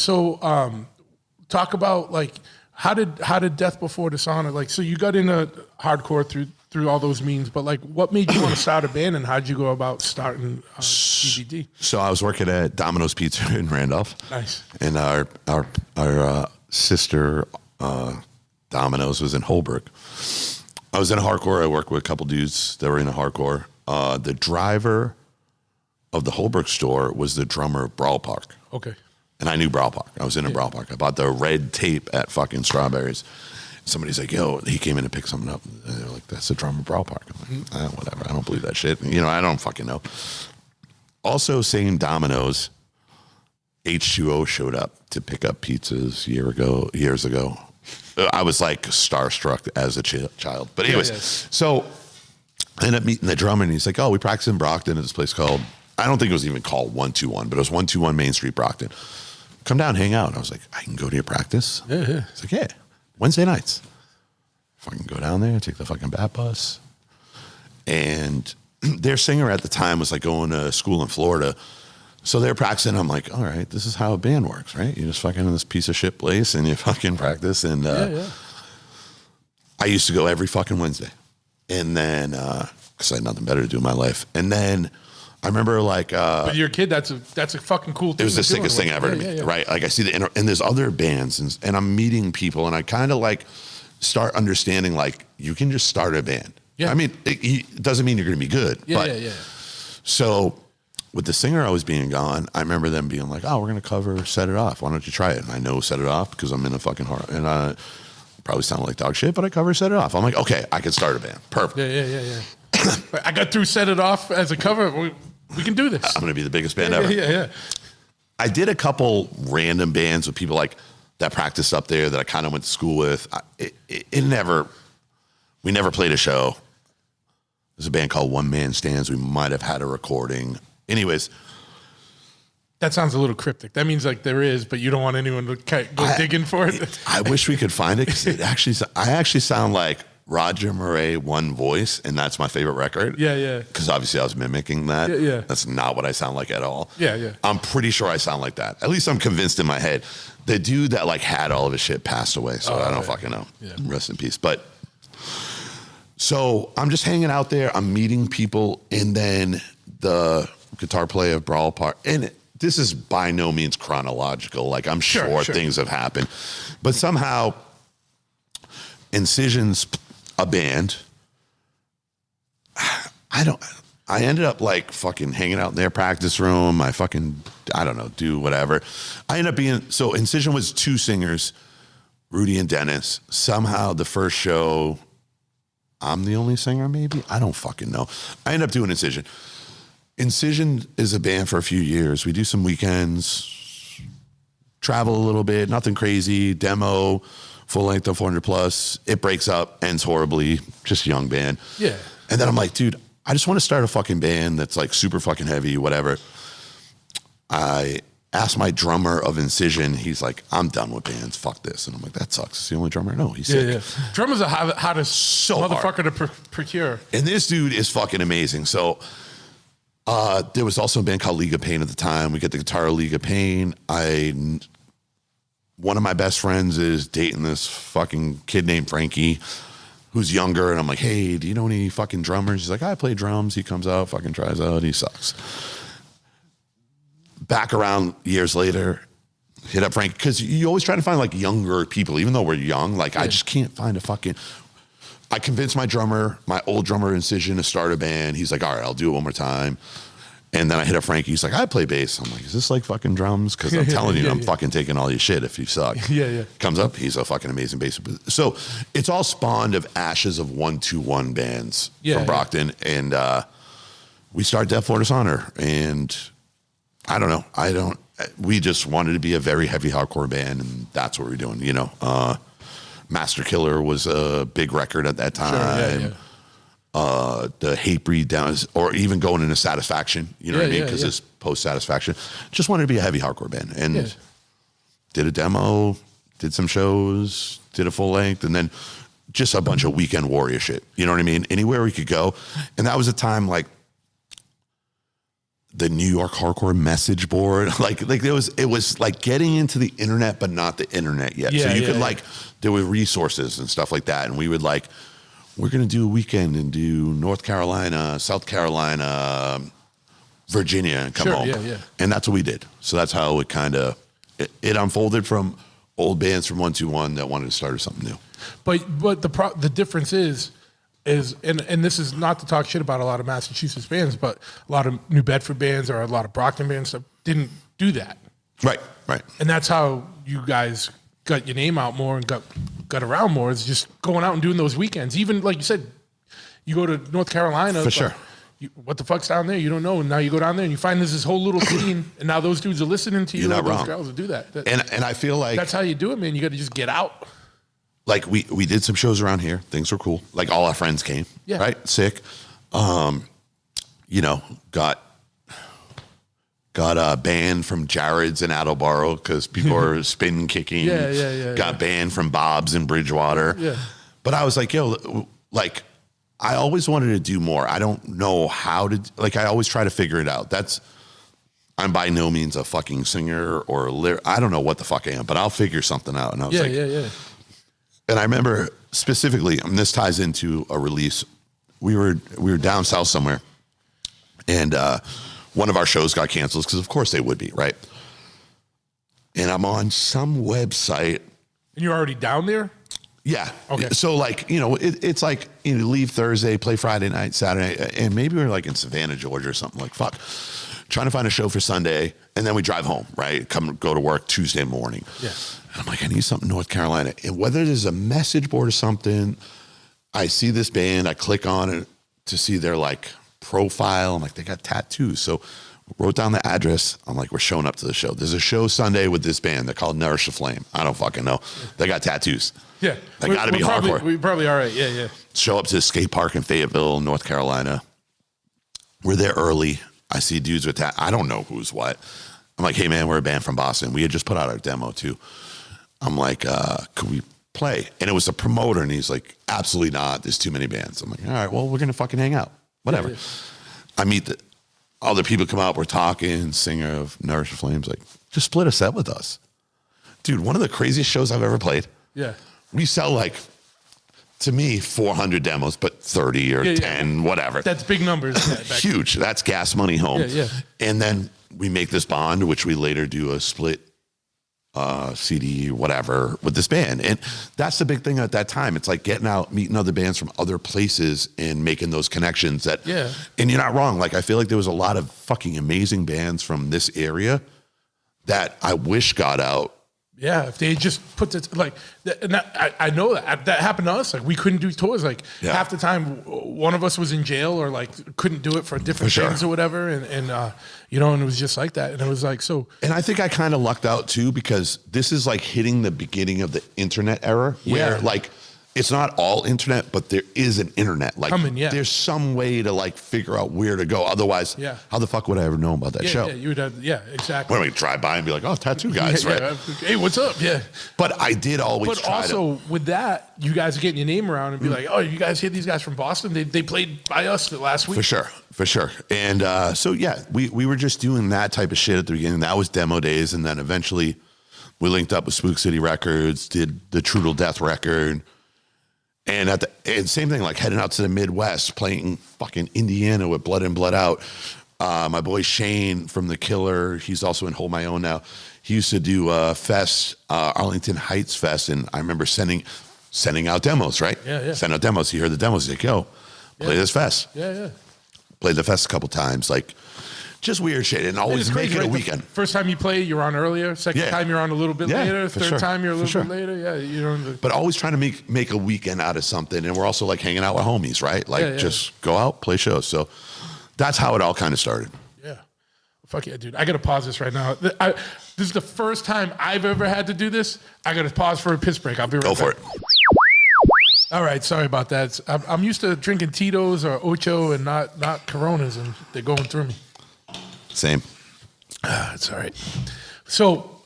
talk about like how did Death Before Dishonor, like, so you got into hardcore through all those means, but like what made you want to start a band, and how'd you go about starting DVD? So I was working at Domino's Pizza in Randolph. Nice. And our sister Domino's was in Holbrook. I was in hardcore. I worked with a couple dudes that were in a hardcore. The driver of the Holbrook store was the drummer of Brawl Park. Okay. And I knew Brawl Park. I was in a Brawl Park. I bought the red tape at fucking Strawberries. Somebody's like, yo, he came in to pick something up. And they're like, that's the drummer of Brawl Park. I'm like, whatever. I don't believe that shit. You know, I don't fucking know. Also, same Domino's, H2O showed up to pick up pizzas years ago. I was like starstruck as a child. But anyways, so I ended up meeting the drummer, and he's like, oh, we practice in Brockton at this place called, I don't think it was even called 121, but it was 121 Main Street, Brockton. Come down, hang out. And I was like, I can go to your practice? Yeah. He's like, yeah, Wednesday nights. Fucking go down there, take the fucking bat bus. And their singer at the time was like going to school in Florida. So they're practicing. I'm like, all right, this is how a band works, right? You just fucking in this piece of shit place and you fucking practice. And I used to go every fucking Wednesday. And then, because I had nothing better to do in my life. And then I remember like, but you're a kid, that's a fucking cool thing. it was the sickest thing ever to me, right? Like I see and there's other bands and I'm meeting people and I kind of like start understanding like you can just start a band. Yeah. I mean, it doesn't mean you're going to be good. Yeah. So with the singer always being gone, I remember them being like, oh, we're going to cover Set It Off. Why don't you try it? And I know Set It Off because I'm in a fucking horror. And I probably sound like dog shit, but I cover Set It Off. I'm like, okay, I can start a band. Perfect. Yeah. I got through Set It Off as a cover. We can do this. I'm going to be the biggest band ever. Yeah. I did a couple random bands with people like that practiced up there that I kind of went to school with. We never played a show. There's a band called One Man Stands. We might have had a recording. Anyways. That sounds a little cryptic. That means like there is, but you don't want anyone to go digging for it. I wish we could find it because I actually sound like Roger Murray, one voice, and that's my favorite record. Yeah. Because obviously I was mimicking that. Yeah. That's not what I sound like at all. Yeah. I'm pretty sure I sound like that. At least I'm convinced in my head. The dude that like had all of his shit passed away, so I don't fucking know. Yeah. Rest in peace. But so I'm just hanging out there. I'm meeting people, and then the guitar player of Brawl Park, and this is by no means chronological. Like I'm sure things have happened, but somehow Incision's a band. I ended up like fucking hanging out in their practice room. I don't know, do whatever. I ended up being, so Incision was two singers, Rudy and Dennis. Somehow the first show, I'm the only singer maybe? I don't fucking know. I ended up doing Incision. Incision is a band for a few years. We do some weekends, travel a little bit, nothing crazy, demo, full length of 400 plus. It breaks up, ends horribly, just a young band. Yeah. And then I'm like, dude, I just want to start a fucking band that's like super fucking heavy, whatever. I asked my drummer of Incision. He's like, I'm done with bands. Fuck this. And I'm like, that sucks. It's the only drummer I know. He's sick. Yeah. Drummers are hottest motherfucker to procure. And this dude is fucking amazing. So there was also a band called League of Pain at the time. We get the guitar of League of Pain. One of my best friends is dating this fucking kid named Frankie, who's younger. And I'm like, hey, do you know any fucking drummers? He's like, I play drums. He comes out, fucking tries out. He sucks. Back around years later, hit up Frankie. Because you always try to find like younger people, even though we're young. Like I just can't find a fucking... I convinced my old drummer Incision, to start a band. He's like, all right, I'll do it one more time. And then I hit up Frankie. He's like, I play bass. I'm like, is this like fucking drums? Because I'm telling you, I'm fucking taking all your shit if you suck. Yeah. Comes up, he's a fucking amazing bassist. So it's all spawned of ashes of 121 bands from Brockton. And we start Death Before Dishonor. And I don't know. We just wanted to be a very heavy hardcore band. And that's what we're doing, you know. Master Killer was a big record at that time. The Hatebreed down, or even going into Satisfaction, you know what I mean? Because it's post Satisfaction. Just wanted to be a heavy hardcore band, and did a demo, did some shows, did a full length, and then just a bunch of weekend warrior shit. You know what I mean? Anywhere we could go. And that was a time like the New York hardcore message board. Like it was like getting into the internet, but not the internet yet. Yeah, so you yeah, could yeah. like, there were resources and stuff like that. And we would like, we're going to do a weekend and do North Carolina, South Carolina, Virginia, and come Sure, home. yeah, yeah. And that's what we did. So that's how it kind of, it unfolded from old bands from 121 that wanted to start something new. But the difference is and this is not to talk shit about a lot of Massachusetts bands, but a lot of New Bedford bands or a lot of Brockton bands that didn't do that. Right. And that's how you guys got your name out more and got around more, is just going out and doing those weekends. Even like you said, you go to North Carolina. For sure. What the fuck's down there? You don't know. And now you go down there and you find there's this whole little scene, and now those dudes are listening to you. You're not those wrong. girls will do that. And I feel like That's how you do it, man. You got to just get out. like we did some shows around here. Things were cool. Like all our friends came. Yeah. Right. Sick. You know, got banned from Jared's in Attleboro because people were spin kicking. Got banned from Bob's in Bridgewater. Yeah. But I was like, yo, like I always wanted to do more. I don't know how to, like, I always try to figure it out. I'm by no means a fucking singer or I don't know what the fuck I am, but I'll figure something out. And I was like, and I remember specifically, and this ties into a release. We were down south somewhere, and one of our shows got canceled because, of course, they would be, right? And I'm on some website. And you're already down there? Yeah. Okay. So, like, you know, it's like, you know, leave Thursday, play Friday night, Saturday, and maybe we're like in Savannah, Georgia or something. Like, fuck. Trying to find a show for Sunday, and then we drive home, right? Go to work Tuesday morning. Yeah. And I'm like, I need something North Carolina. And whether there's a message board or something, I see this band, I click on it to see their like profile. I'm like, they got tattoos. So wrote down the address. I'm like, we're showing up to the show. There's a show Sunday with this band. They're called Nourish the Flame. I don't fucking know. They got tattoos. Yeah. They got to be hardcore. We probably are right. Yeah. Show up to the skate park in Fayetteville, North Carolina. We're there early. I see dudes with that. I don't know who's what. I'm like, hey, man, we're a band from Boston. We had just put out our demo, too. I'm like, could we play? And it was a promoter, and he's like, absolutely not. There's too many bands. I'm like, all right, well, we're going to fucking hang out. Whatever. Yeah. I meet the other people come out. We're talking. Singer of Nourish the Flames, like, just split a set with us. Dude, one of the craziest shows I've ever played. Yeah. We sell, like, to me, 400 demos, but 30 or 10, whatever. That's big numbers. Huge. That's gas money home. Yeah. And then we make this bond, which we later do a split CD, whatever, with this band. And that's the big thing at that time. It's like getting out, meeting other bands from other places and making those connections that, and you're not wrong. Like, I feel like there was a lot of fucking amazing bands from this area that I wish got out. Yeah, if they just put it like, and I know that happened to us. Like, we couldn't do tours. Like, half the time, one of us was in jail or like couldn't do it for different things or whatever. And you know, and it was just like that. And it was like, so. And I think I kind of lucked out too, because this is like hitting the beginning of the internet era where like, it's not all internet, but there is an internet. Like, there's some way to like figure out where to go. Otherwise, how the fuck would I ever know about that show? Yeah, you would have, exactly. When we drive by and be like, oh, tattoo guys, right? Hey, what's up? Yeah. But I did always try with that, you guys are getting your name around and be like, oh, you guys hear these guys from Boston? They played by us last week. For sure. And so, yeah, we were just doing that type of shit at the beginning. That was demo days. And then eventually we linked up with Spook City Records, did the True Death record. And and same thing, like heading out to the Midwest, playing fucking Indiana with Blood In, Blood Out. My boy Shane from The Killer, he's also in Hold My Own now. He used to do fest, Arlington Heights Fest, and I remember sending out demos, right? Yeah. Send out demos. He heard the demos. He's like, yo, play this fest. Yeah. Played the fest a couple times, like just weird shit, and always make it a weekend. First time you play, you're on earlier. Second time, you're on a little bit later. Third time, you're a little bit later. Yeah, you know. But always trying to make a weekend out of something, and we're also like hanging out with homies, right? Like just go out, play shows. So that's how it all kind of started. Yeah, fuck yeah, dude. I gotta pause this right now. This is the first time I've ever had to do this. I gotta pause for a piss break. I'll be right back. Go for it. All right, sorry about that. I'm used to drinking Tito's or Ocho and not Coronas, and they're going through me. Same. It's all right. So,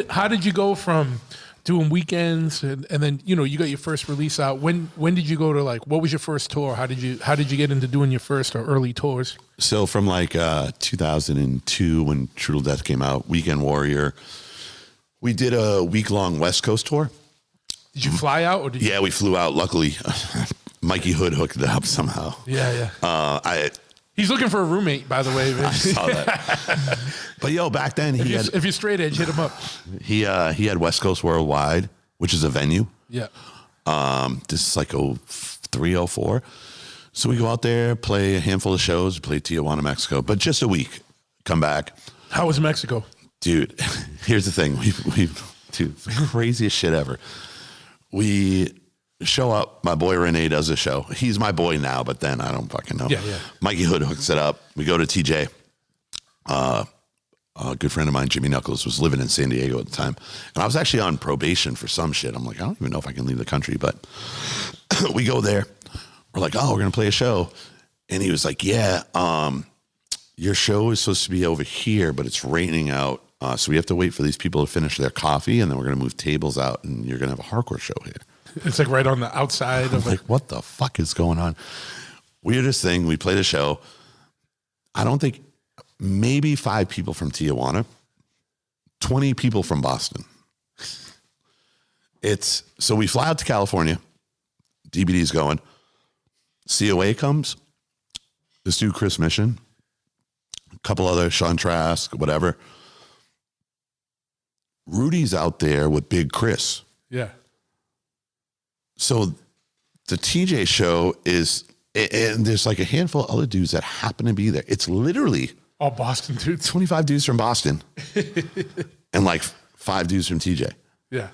how did you go from doing weekends, and then you got your first release out. When did you go to what was your first tour? How did you get into doing your first or early tours? So from 2002 when True to Death came out, Weekend Warrior, we did a week-long West Coast tour. Did you fly out or did you? Yeah, we flew out. Luckily, Mikey Hood hooked it up somehow. Yeah. I He's looking for a roommate, by the way. I saw that. But back then if you're straight edge, hit him up. He had West Coast Worldwide, which is a venue. Yeah. This is like 03, 04. So we go out there, play a handful of shows, play Tijuana, Mexico, but just a week. Come back. How was Mexico? Dude, here's the thing. Dude, the craziest shit ever. We show up. My boy Renee does a show. He's my boy now, but then I don't fucking know. Yeah. Mikey Hood hooks it up. We go to TJ. A good friend of mine, Jimmy Knuckles, was living in San Diego at the time. And I was actually on probation for some shit. I'm like, I don't even know if I can leave the country, but we go there. We're like, oh, we're going to play a show. And he was like, yeah, your show is supposed to be over here, but it's raining out. So we have to wait for these people to finish their coffee, and then we're going to move tables out, and you're going to have a hardcore show here. It's right on the outside of like, what the fuck is going on? Weirdest thing, we played a show. I don't think, maybe 5 people from Tijuana, 20 people from Boston. So we fly out to California. DBD's going. COA comes. This dude, Chris Mission. A couple other, Sean Trask, whatever. Rudy's out there with Big Chris. Yeah. So the TJ show is, and there's like a handful of other dudes that happen to be there. It's literally all Boston dudes. 25 dudes from Boston and 5 dudes from TJ. Yeah.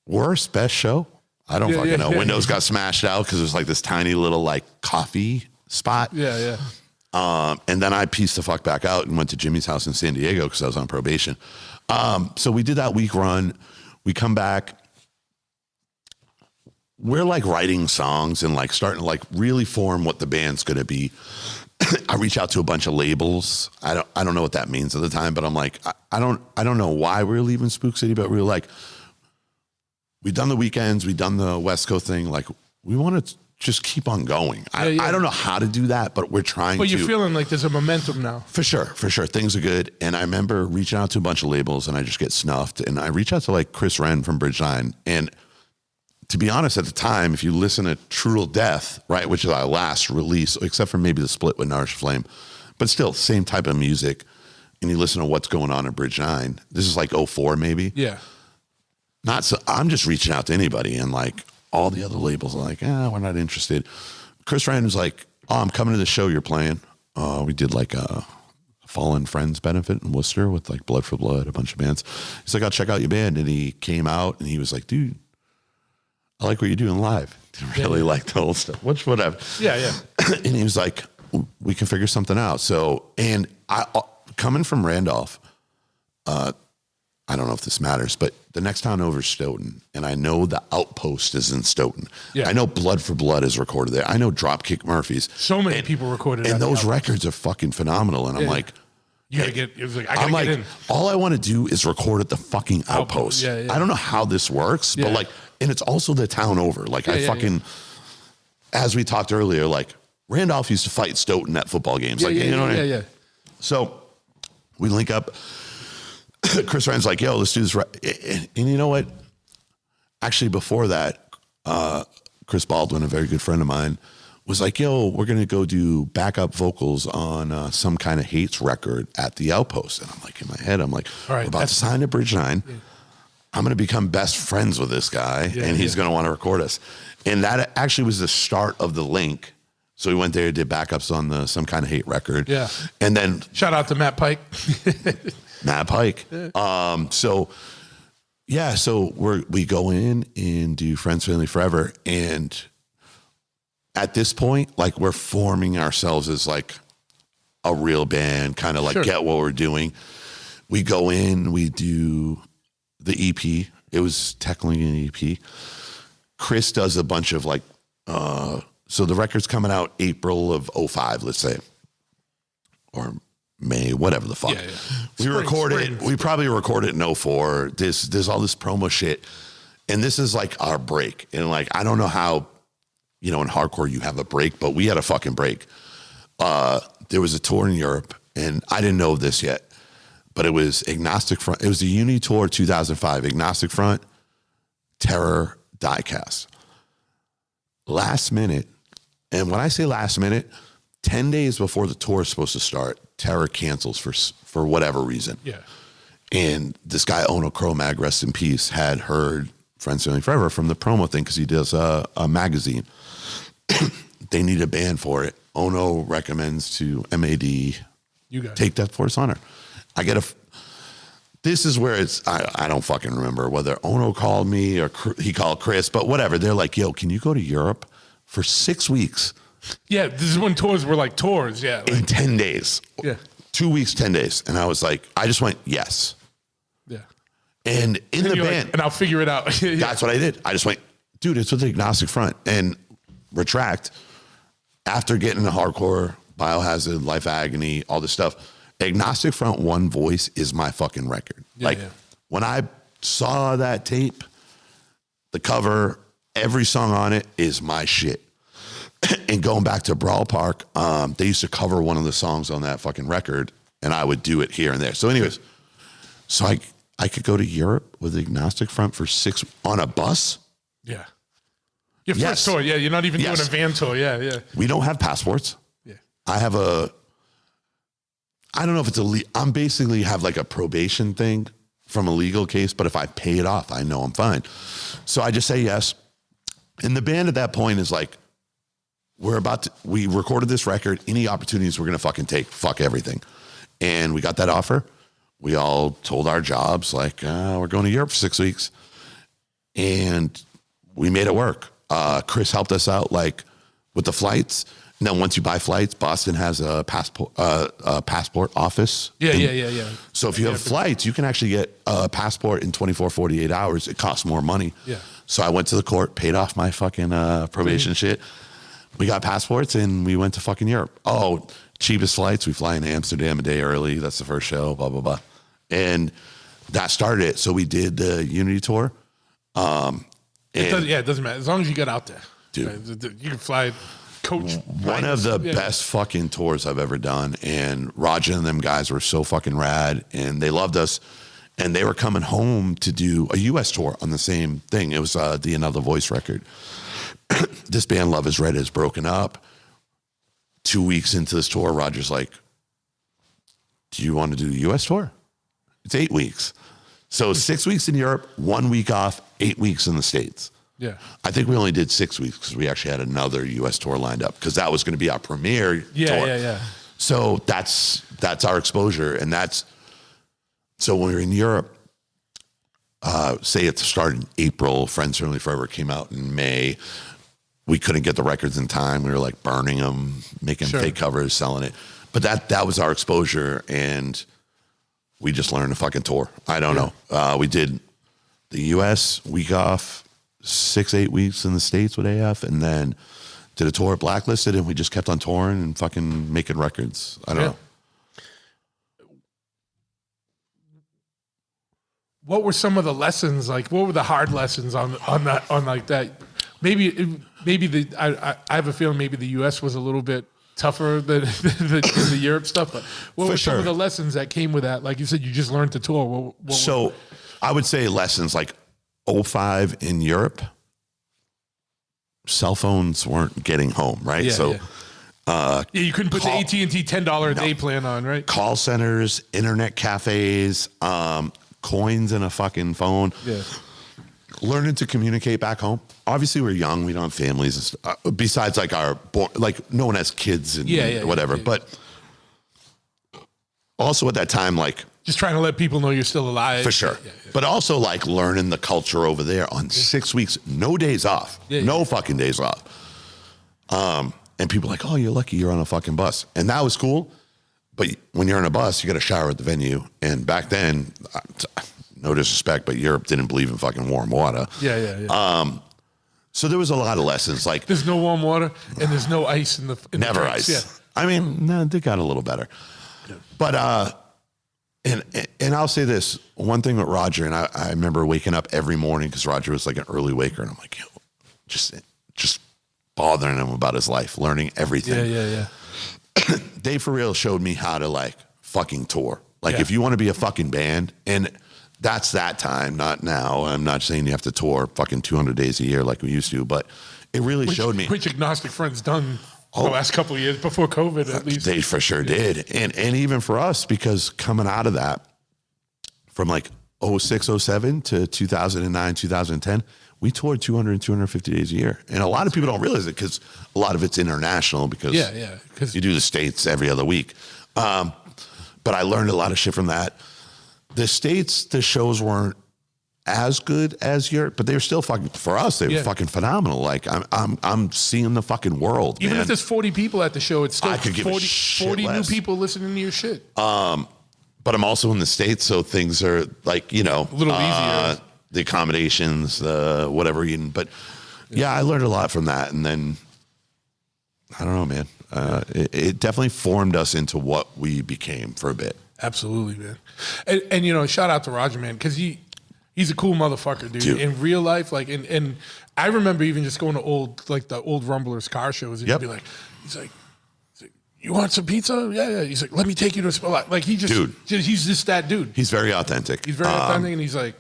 Worst, best show? I don't fucking know. Yeah. Windows got smashed out because it was this tiny little coffee spot. Yeah. And then I pieced the fuck back out and went to Jimmy's house in San Diego because I was on probation. So we did that week run. We come back. We're writing songs and starting to really form what the band's going to be. I reach out to a bunch of labels. I don't know what that means at the time, but I'm like, I don't know why we're leaving Spook City, but we're we've done the weekends, we've done the West Coast thing. We want to just keep on going. I don't know how to do that, but we're trying to. But you're feeling like there's a momentum now. For sure. Things are good. And I remember reaching out to a bunch of labels and I just get snuffed. And I reach out to Chris Wren from Bridge 9. And to be honest, at the time, if you listen to True to Death, right, which is our last release, except for maybe the split with Nourish Flame, but still same type of music, and you listen to what's going on at Bridge 9, this is 04 maybe. Yeah. I'm just reaching out to anybody, and all the other labels are we're not interested. Chris Ryan was like, oh, I'm coming to the show you're playing. We did a Fallen Friends benefit in Worcester with Blood for Blood, a bunch of bands. He's like, I'll check out your band. And he came out and he was like, dude, I like what you're doing live. I really like the old stuff, which whatever. Yeah. And he was like, we can figure something out. So, and I, coming from Randolph, I don't know if this matters, but the next town over is Stoughton, and I know the Outpost is in Stoughton. Yeah. I know Blood for Blood is recorded there. I know Dropkick Murphys. So many people recorded, and those records are fucking phenomenal. And I'm like, you gotta get. It was I gotta get in. All I want to do is record at the fucking Outpost. Yeah. I don't know how this works, but and it's also the town over. As we talked earlier, Randolph used to fight Stoughton at football games. You know what I mean? Yeah. So we link up. Chris Ryan's like, yo, this dude's right. And you know what? Actually, before that, Chris Baldwin, a very good friend of mine, was like, yo, we're going to go do backup vocals on Some Kind of Hates record at the Outpost. And I'm like, in my head, all right, we're about to sign to Bridge 9. Yeah. I'm going to become best friends with this guy, and he's going to want to record us. And that actually was the start of the link. So we went there, did backups on the Some Kind of Hate record. Yeah. And then... Shout out to Matt Pike. Matt Pike. Yeah. So we go in and do Friends, Family, Forever. And at this point, we're forming ourselves as a real band, kind of get what we're doing. We go in, we do the EP. It was technically an EP. Chris does a bunch of so the record's coming out April of 05, let's say, or May, whatever the fuck. Yeah, yeah. We Spring, recorded spring, it. We probably recorded it in 04. There's all this promo shit. And this is like our break. And like, I don't know how, in hardcore you have a break, but we had a fucking break. There was a tour in Europe, and I didn't know this yet, but it was Agnostic Front. It was the Uni Tour 2005, Agnostic Front, Terror, Diecast. Last minute, and when I say last minute, 10 days before the tour is supposed to start, Terror cancels for whatever reason. Yeah. And this guy, Ono Cro-Mag, rest in peace, had heard Friends Family Forever from the promo thing because he does a magazine. They need a band for it. Ono recommends to MAD, take Death for Dishonor. This is where I don't fucking remember whether Ono called me or he called Chris, but whatever. They're like, yo, can you go to Europe for 6 weeks? Yeah, this is when tours were like tours, yeah. Like, in 10 days. Yeah. 2 weeks, 10 days. And I was like, I just went, yes. Yeah. And in the band. Like, and I'll figure it out. Yeah. That's what I did. I just went, dude, it's with the Agnostic Front. And retract, after getting the hardcore, Biohazard, Life Agony, all this stuff, Agnostic Front One Voice is my fucking record. Yeah, when I saw that tape, the cover, every song on it is my shit. And going back to Brawl Park, they used to cover one of the songs on that fucking record, and I would do it here and there. So anyways, I could go to Europe with the Agnostic Front for 6 on a bus. Yeah. Your first tour, yeah. You're not even doing a van tour, yeah, yeah. We don't have passports. Yeah. I don't know if it's I'm basically have like a probation thing from a legal case, but if I pay it off, I know I'm fine. So I just say yes. And the band at that point is like, we recorded this record. Any opportunities we're going to fucking take, fuck everything. And we got that offer. We all told our jobs like, we're going to Europe for 6 weeks. And we made it work. Chris helped us out like with the flights. And then once you buy flights, Boston has a passport office. Yeah. So if you have flights, you can actually get a passport in 24, 48 hours. It costs more money. Yeah. So I went to the court, paid off my fucking probation shit. We got passports and we went to fucking Europe. Oh, cheapest flights. We fly into Amsterdam a day early. That's the first show, blah, blah, blah. And that started it. So we did the Unity tour. It doesn't matter. As long as you get out there. Dude. Right? You can fly coach. One of the best fucking tours I've ever done. And Roger and them guys were so fucking rad. And they loved us. And they were coming home to do a U.S. tour on the same thing. It was the Another Voice record. This band, Love Is Red, is broken up. 2 weeks into this tour, Roger's like, do you want to do the U.S. tour? It's 8 weeks. So 6 weeks in Europe, 1 week off, 8 weeks in the States. Yeah. I think we only did 6 weeks because we actually had another U.S. tour lined up because that was going to be our premiere tour. Yeah. So that's our exposure. And so when we were in Europe, say it started in April, Friends Family Forever came out in May. We couldn't get the records in time. We were like burning them, making fake covers, selling it. But that was our exposure, and we just learned to fucking tour. I don't know. We did the U.S. week off, 6-8 weeks in the States with AF, and then did a tour at Blacklisted, and we just kept on touring and fucking making records. I don't know. What were some of the lessons? Like, what were the hard lessons on like that? Maybe I have a feeling maybe the U.S. was a little bit tougher than the Europe stuff. But what were some of the lessons that came with that? Like you said, you just learned to tour. I would say lessons like 05 in Europe. Cell phones weren't getting home, right? You couldn't put the AT&T $10 a day plan on, right? Call centers, internet cafes, coins in a fucking phone. Yeah. Learning to communicate back home. Obviously, we're young. We don't have families. And stuff. Besides, like no one has kids and whatever. But also at that time, like just trying to let people know you're still alive. For sure. But also like learning the culture over there on 6 weeks, no days off, no fucking days off. And people are like, oh, you're lucky you're on a fucking bus, and that was cool. But when you're on a bus, you got to shower at the venue. And back then, no disrespect, but Europe didn't believe in fucking warm water. So there was a lot of lessons. Like there's no warm water and there's no ice in the never drinks. ice. Yeah. I mean, no, they got a little better. But and I'll say this one thing with Roger, and I remember waking up every morning because Roger was like an early waker, and I'm like, yo, just bothering him about his life, learning everything. Yeah. They for real showed me how to like fucking tour. Like if you want to be a fucking band, and that's that time, not now. I'm not saying you have to tour fucking 200 days a year like we used to, but it really showed me. Which Agnostic Front's done the last couple of years before COVID, at least. They for sure did. And even for us, because coming out of that from like 06, 07 to 2009, 2010, we toured 200 and 250 days a year. And a lot of people don't realize it because a lot of it's international because you do the States every other week. But I learned a lot of shit from that. The States, the shows weren't as good as Europe, but they were still fucking, for us, they were fucking phenomenal. Like I'm seeing the fucking world, Even man. if there's 40 people at the show, it's still I could give 40 new people listening to your shit. But I'm also in the States, so things are like, you know, a little easier. The accommodations, whatever. But I learned a lot from that. And then, I don't know, man. It definitely formed us into what we became for a bit. Absolutely, man. And you know, shout out to Roger, man, because he's a cool motherfucker, dude. In real life, like, and I remember even just going to the old Rumblers car shows, and he'd be like, he's like, you want some pizza? Yeah. He's like, let me take you to a spot. Like, he's just that dude. He's very authentic. He's very authentic, and he's like.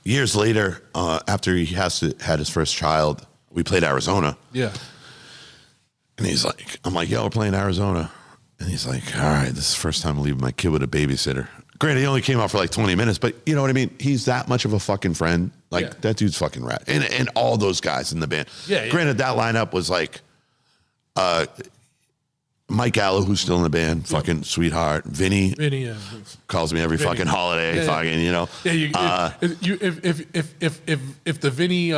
Years later, after he had his first child, we played Arizona. Yeah. And he's like, I'm like, yo, we're playing Arizona. And he's like, all right, this is the first time I'm leaving my kid with a babysitter. Granted, he only came out for like 20 minutes, but you know what I mean? He's that much of a fucking friend. Like, that dude's fucking rad. And all those guys in the band. Yeah. Granted, that lineup was like Mike Gallo, who's still in the band, fucking sweetheart. Vinny calls me every fucking holiday, fucking, you know. Yeah, if the Vinny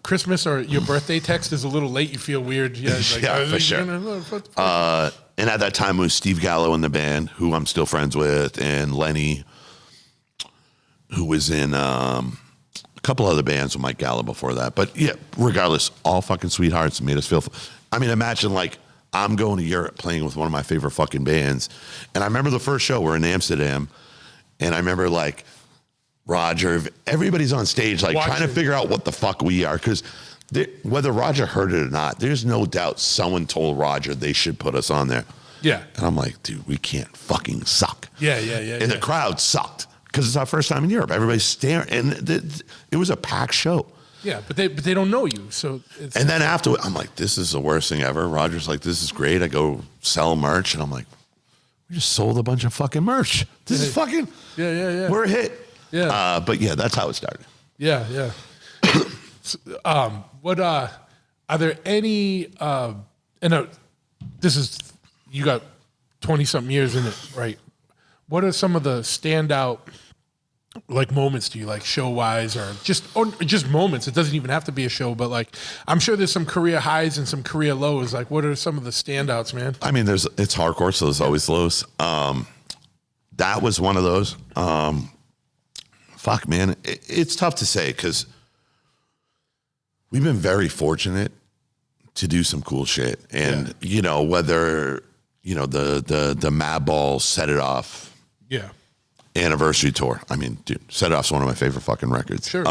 Christmas or your birthday text is a little late, you feel weird. Yeah, like, for sure. And at that time, it was Steve Gallo in the band, who I'm still friends with, and Lenny, who was in a couple other bands with Mike Gallo before that. But yeah, regardless, all fucking sweethearts, made us feel. I mean, imagine like I'm going to Europe playing with one of my favorite fucking bands. And I remember the first show, we're in Amsterdam, and I remember like Roger, everybody's on stage like trying to figure out what the fuck we are, because whether Roger heard it or not, there's no doubt someone told Roger they should put us on there. Yeah. And I'm like, dude, we can't fucking suck. Yeah. And the crowd sucked because it's our first time in Europe. Everybody's staring, and it was a packed show. Yeah, but they don't know you, so. And then after, I'm like, this is the worst thing ever. Roger's like, this is great. I go sell merch, and I'm like, we just sold a bunch of fucking merch. This is fucking. Yeah. We're a hit. Yeah. But yeah, that's how it started. Yeah. What are there any? This is, you got 20-something years in it, right? What are some of the standout like moments do you like, show wise, or just moments? It doesn't even have to be a show, but like I'm sure there's some career highs and some career lows. Like, what are some of the standouts, man? I mean, it's hardcore, so there's always lows. That was one of those. Fuck, man, it's tough to say because we've been very fortunate to do some cool shit, and you know, whether you know the Madball Set It Off. Yeah. Anniversary tour. I mean, dude, Set It Off's one of my favorite fucking records. Sure.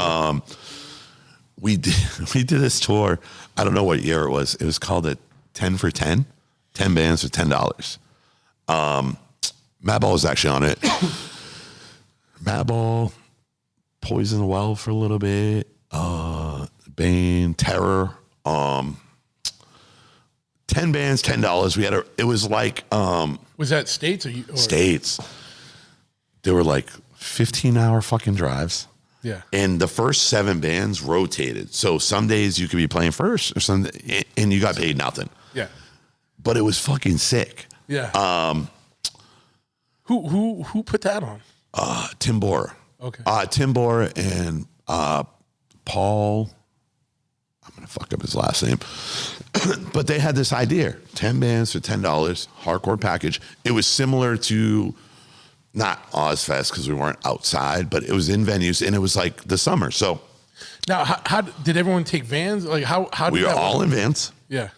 We did this tour. I don't know what year it was. It was called a 10 for 10. 10 bands for $10. Madball was actually on it. Madball, Poison the Well for a little bit. Bane, Terror. 10 bands, $10. It was like was that States or States? There were like 15-hour fucking drives. Yeah. And the first 7 bands rotated. So some days you could be playing first or something, and you got paid nothing. Yeah. But it was fucking sick. Yeah. Who put that on? Tim Bora. Okay. Tim Bora and Paul. I'm going to fuck up his last name. But they had this idea. 10 bands for $10, hardcore package. It was similar to... not Ozfest because we weren't outside, but it was in venues, and it was like the summer. So now, how did everyone take vans? Like how did we were all in vans? Yeah.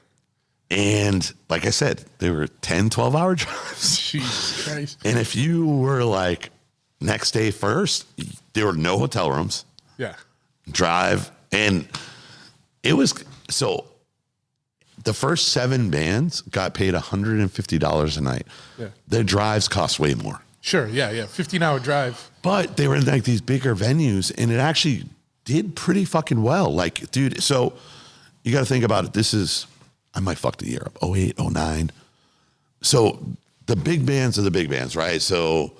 And like I said, they were 10, 12-hour drives. Jesus Christ. And if you were like next day first, there were no hotel rooms. Yeah. Drive. And it was, so the first 7 bands got paid $150 a night. Yeah. Their drives cost way more. Sure. Yeah. Yeah. 15-hour drive. But they were in like these bigger venues, and it actually did pretty fucking well. Like, dude, so you got to think about it. This is, I might fuck the year up, 08, 09. So the big bands are the big bands, right? So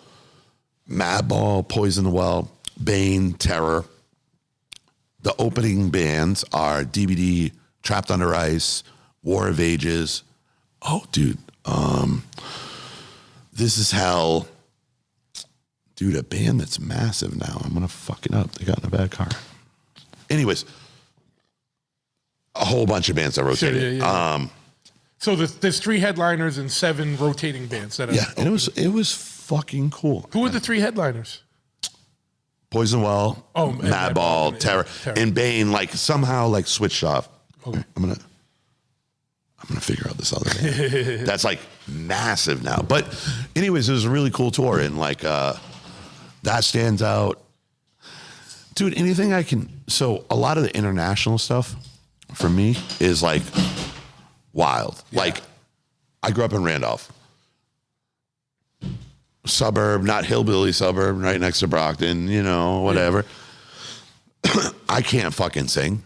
Madball, Poison the Well, Bane, Terror. The opening bands are DVD, Trapped Under Ice, War of Ages. Oh, dude. This Is Hell. Dude, a band that's massive now. I'm going to fuck it up. They got in a bad car. Anyways, a whole bunch of bands that rotated. Sure, yeah. So there's 3 headliners and 7 rotating bands. That Yeah, and it was fucking cool. Who were the 3 headliners? Poison Well, Madball, Terror, and Bane, like somehow like switched off. Okay. I'm gonna figure out this other band. That's like massive now. But anyways, it was a really cool tour, and like that stands out. Dude, anything I can, so a lot of the international stuff for me is like wild. Yeah. Like I grew up in Randolph. Suburb, not hillbilly suburb, right next to Brockton, you know, whatever. Yeah. I can't fucking sing.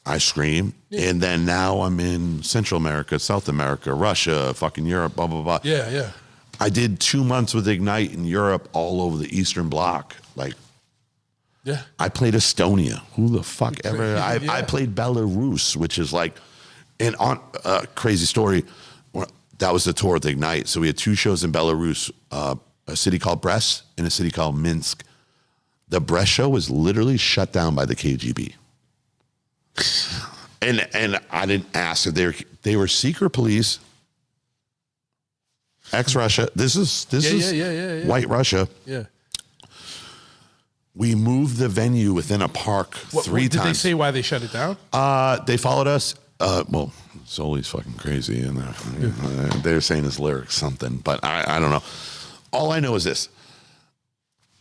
I scream. Yeah. And then now I'm in Central America, South America, Russia, fucking Europe, blah, blah, blah. Yeah, yeah. I did 2 months with Ignite in Europe, all over the Eastern Bloc. Like, yeah. I played Estonia. Who the fuck ever? Yeah. I played Belarus, which is like, and on crazy story, that was the tour with Ignite. So we had 2 shows in Belarus, a city called Brest and a city called Minsk. The Brest show was literally shut down by the KGB. And I didn't ask if they were secret police, ex-Russia. This is white Russia. Yeah. We moved the venue within a park 3 times. Did they say why they shut it down? They followed us. Well, Soli's fucking crazy, and they're saying his lyrics something, but I don't know. All I know is this.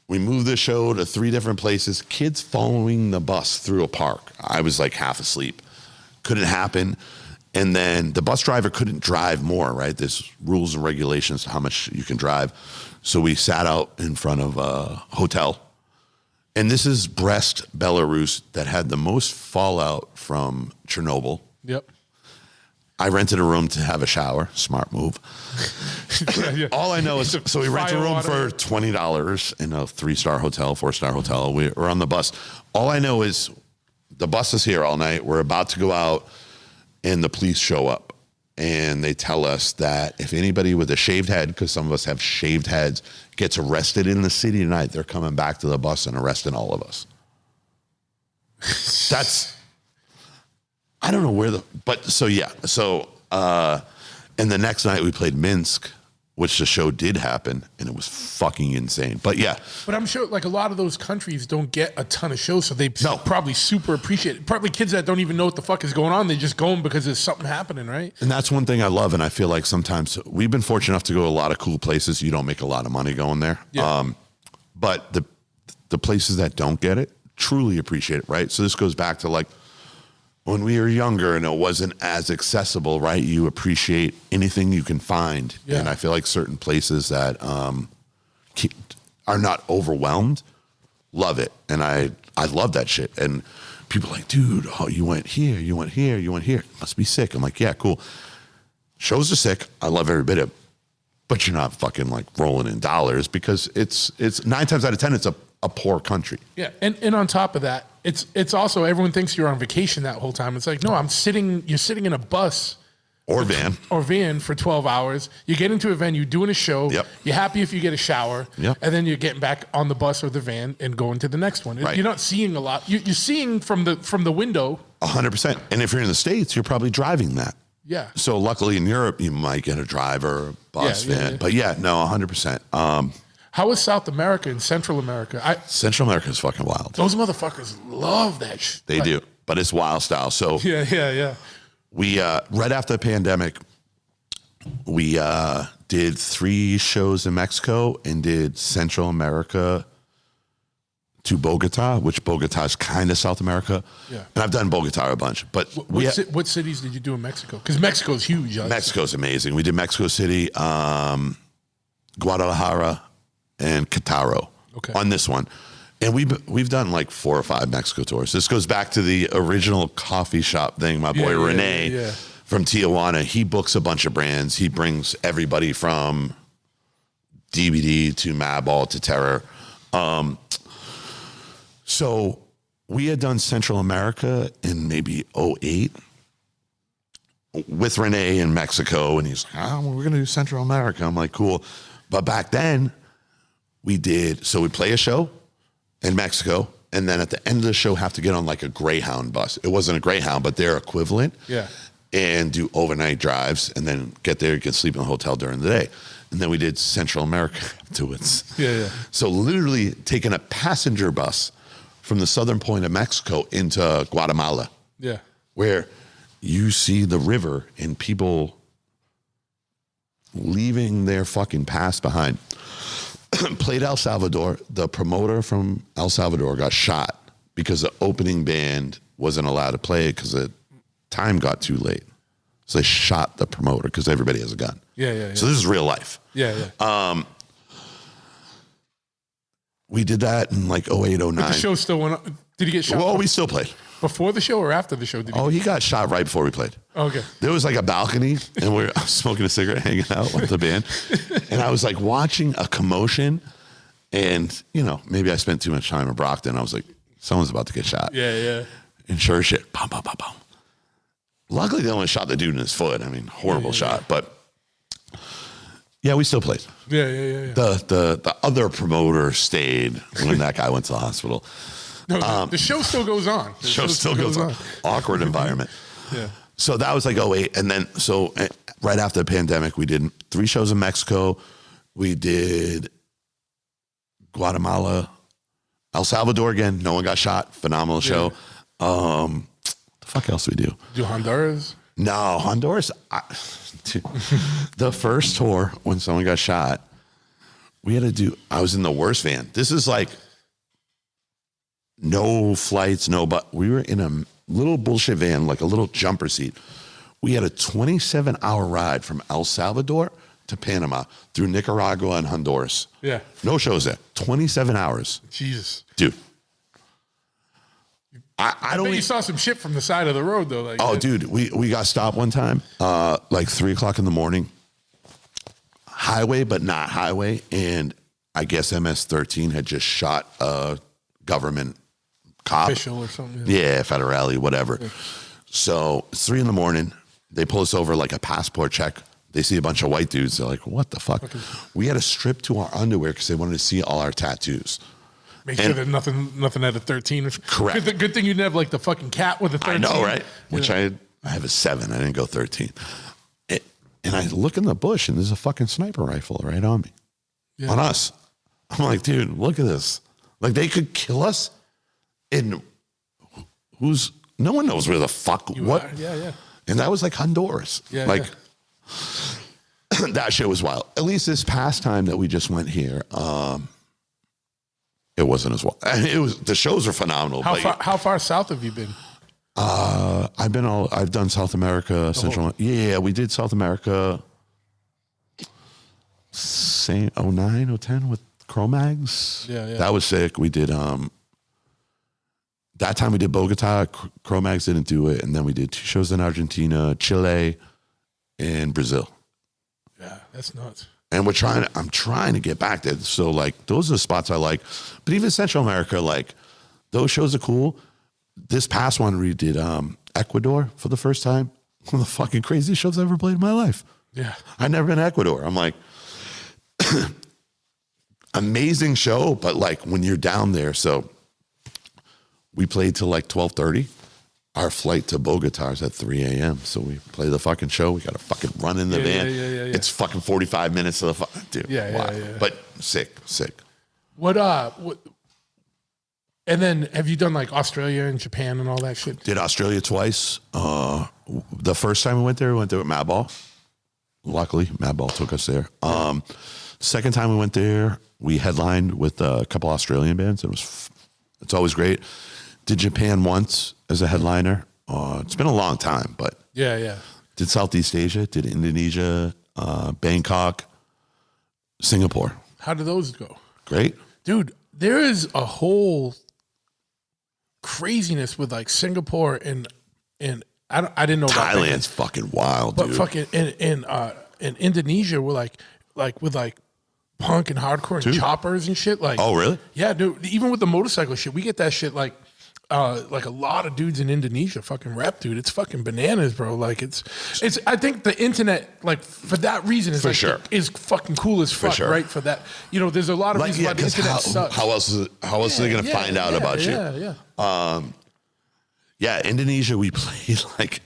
We moved the show to 3 different places, kids following the bus through a park. I was like half asleep. Couldn't happen. And then the bus driver couldn't drive more, right? There's rules and regulations to how much you can drive. So we sat out in front of a hotel. And this is Brest, Belarus, that had the most fallout from Chernobyl. Yep. I rented a room to have a shower. Smart move. Yeah. All I know is, so we rent a room for $20 in a 3-star hotel, 4-star hotel. We're on the bus. All I know is the bus is here all night. We're about to go out, and the police show up. And they tell us that if anybody with a shaved head, because some of us have shaved heads, gets arrested in the city tonight, they're coming back to the bus and arresting all of us. That's... I don't know where and the next night we played Minsk, which the show did happen, and it was fucking insane. But yeah. But I'm sure like a lot of those countries don't get a ton of shows, so they probably super appreciate it. Probably kids that don't even know what the fuck is going on, they just going because there's something happening, right? And that's one thing I love, and I feel like sometimes we've been fortunate enough to go to a lot of cool places. You don't make a lot of money going there. Yeah. But the places that don't get it truly appreciate it, right? So this goes back to like, when we were younger and it wasn't as accessible, right? You appreciate anything you can find. Yeah. And I feel like certain places that are not overwhelmed love it. And I love that shit. And people are like, dude, oh, you went here, you went here, you went here. Must be sick. I'm like, yeah, cool. Shows are sick. I love every bit of it. But you're not fucking like rolling in dollars, because it's 9 times out of 10, it's a poor country. Yeah. And on top of that, it's also, everyone thinks you're on vacation that whole time. It's like, no, you're sitting in a bus or van for 12 hours. You get into a venue, doing a show. Yep. You're happy if you get a shower. Yep. And then you're getting back on the bus or the van and going to the next one. Right. You're not seeing a lot. You're seeing from the window. 100%. And if you're in the States, you're probably driving that. Yeah. So luckily in Europe, you might get a driver, bus, van. Yeah. But yeah, no, 100%. How is South America and Central America? Central America is fucking wild. Those motherfuckers love that shit. They do, but it's wild style. So yeah. We right after the pandemic, we did 3 shows in Mexico and did Central America to Bogota, which Bogota is kind of South America. Yeah. And I've done Bogota a bunch. But what cities did you do in Mexico? Because Mexico's huge. Mexico's amazing. We did Mexico City, Guadalajara, and Querétaro on this one. And we've done like 4 or 5 Mexico tours. This goes back to the original coffee shop thing. My boy Renee from Tijuana, he books a bunch of brands. He brings everybody from DVD to Madball to Terror. So we had done Central America in maybe 2008 with Renee in Mexico. And he's like, we're going to do Central America. I'm like, cool. But back then we play a show in Mexico. And then at the end of the show, have to get on like a Greyhound bus. It wasn't a Greyhound, but their equivalent. Yeah. And do overnight drives and then get there, get sleep in the hotel during the day. And then we did Central America afterwards. Yeah. So literally taking a passenger bus from the southern point of Mexico into Guatemala. Yeah. Where you see the river and people leaving their fucking past behind. Played El Salvador. The promoter from El Salvador got shot because the opening band wasn't allowed to play it because the time got too late. So they shot the promoter because everybody has a gun. Yeah. So this is real life. Yeah. We did that in like 08, 09. But the show still went on. Did he get shot? Well, we still played. Before the show or after the show? He got shot right before we played. Okay. There was like a balcony and I was smoking a cigarette, hanging out with the band. And I was like watching a commotion and, maybe I spent too much time in Brockton. I was like, someone's about to get shot. Yeah. And sure as shit, bum, bum, bum, bum. Luckily, they only shot the dude in his foot. I mean, horrible shot. But yeah, we still played. Yeah. The other promoter stayed when that guy went to the hospital. No, the show still goes on. The show still goes on. Awkward environment. Yeah. So that was like 08. And then, right after the pandemic, we did 3 shows in Mexico. We did Guatemala, El Salvador again. No one got shot. Phenomenal show. The fuck else do we do? Do Honduras? No, Honduras. The first tour when someone got shot, we had to do. I was in the worst van. This is like no flights, but we were in a little bullshit van, like a little jumper seat. We had a 27-hour ride from El Salvador to Panama through Nicaragua and Honduras. Yeah. No shows there. 27 hours. Jesus. Dude. I don't. You saw some shit from the side of the road though. Like, dude, we got stopped one time, like 3:00 in the morning. Highway, but not highway, and I guess MS-13 had just shot a government cop, official or something. Yeah, federale, whatever. Yeah. So it's 3 a.m. They pull us over like a passport check. They see a bunch of white dudes. They're like, "What the fuck?" We had to strip to our underwear because they wanted to see all our tattoos. Make sure that nothing had a 13. Correct. Good thing you didn't have like the fucking cat with a 13. I know, right? Which I have a 7. I didn't go 13. And I look in the bush and there's a fucking sniper rifle right on me, on us. I'm like, dude, look at this. Like they could kill us. And no one knows where the fuck, what? Yeah. And that was like Honduras. Yeah. That shit was wild. At least this past time that we just went here, it wasn't as well. The shows are phenomenal. How far south have you been? I've done South America, Central. Yeah, we did South America. Same 09, 010 with Cro-Mags. Yeah. That was sick. We did that time we did Bogota. Cro-Mags didn't do it, and then we did 2 shows in Argentina, Chile, and Brazil. Yeah, that's nuts. And I'm trying to get back there. So like those are the spots I like. But even Central America, like those shows are cool. This past one we did Ecuador for the first time. One of the fucking craziest shows I've ever played in my life. Yeah. I've never been to Ecuador. I'm like, amazing show, but like when you're down there, so we played till like 12:30. Our flight to Bogota is at 3 a.m. So we play the fucking show. We got to fucking run in the van. Yeah. It's fucking 45 minutes to the dude. Yeah. But sick. What And then have you done like Australia and Japan and all that shit? Did Australia twice. The first time we went there with Madball. Luckily, Madball took us there. Second time we went there, we headlined with a couple Australian bands. It's always great. Did Japan once as a headliner. It's been a long time, but Yeah. did Southeast Asia, did Indonesia, Bangkok, Singapore. How do those go? Great. Dude, there is a whole craziness with like Singapore and I didn't know about Thailand's fucking wild, but dude. fucking in Indonesia we're like with like punk and hardcore and choppers and shit. Like, Oh, really? yeah, dude. Even with the motorcycle shit, we get that shit like a lot of dudes in Indonesia fucking rap, dude. It's fucking bananas, bro. Like it's. I think the internet, like for that reason, is For like sure. is fucking cool as fuck, sure. right? For that, there's a lot of reasons why the 'cause internet sucks. how else are they going to find out about you? Yeah. Yeah, Indonesia, we played like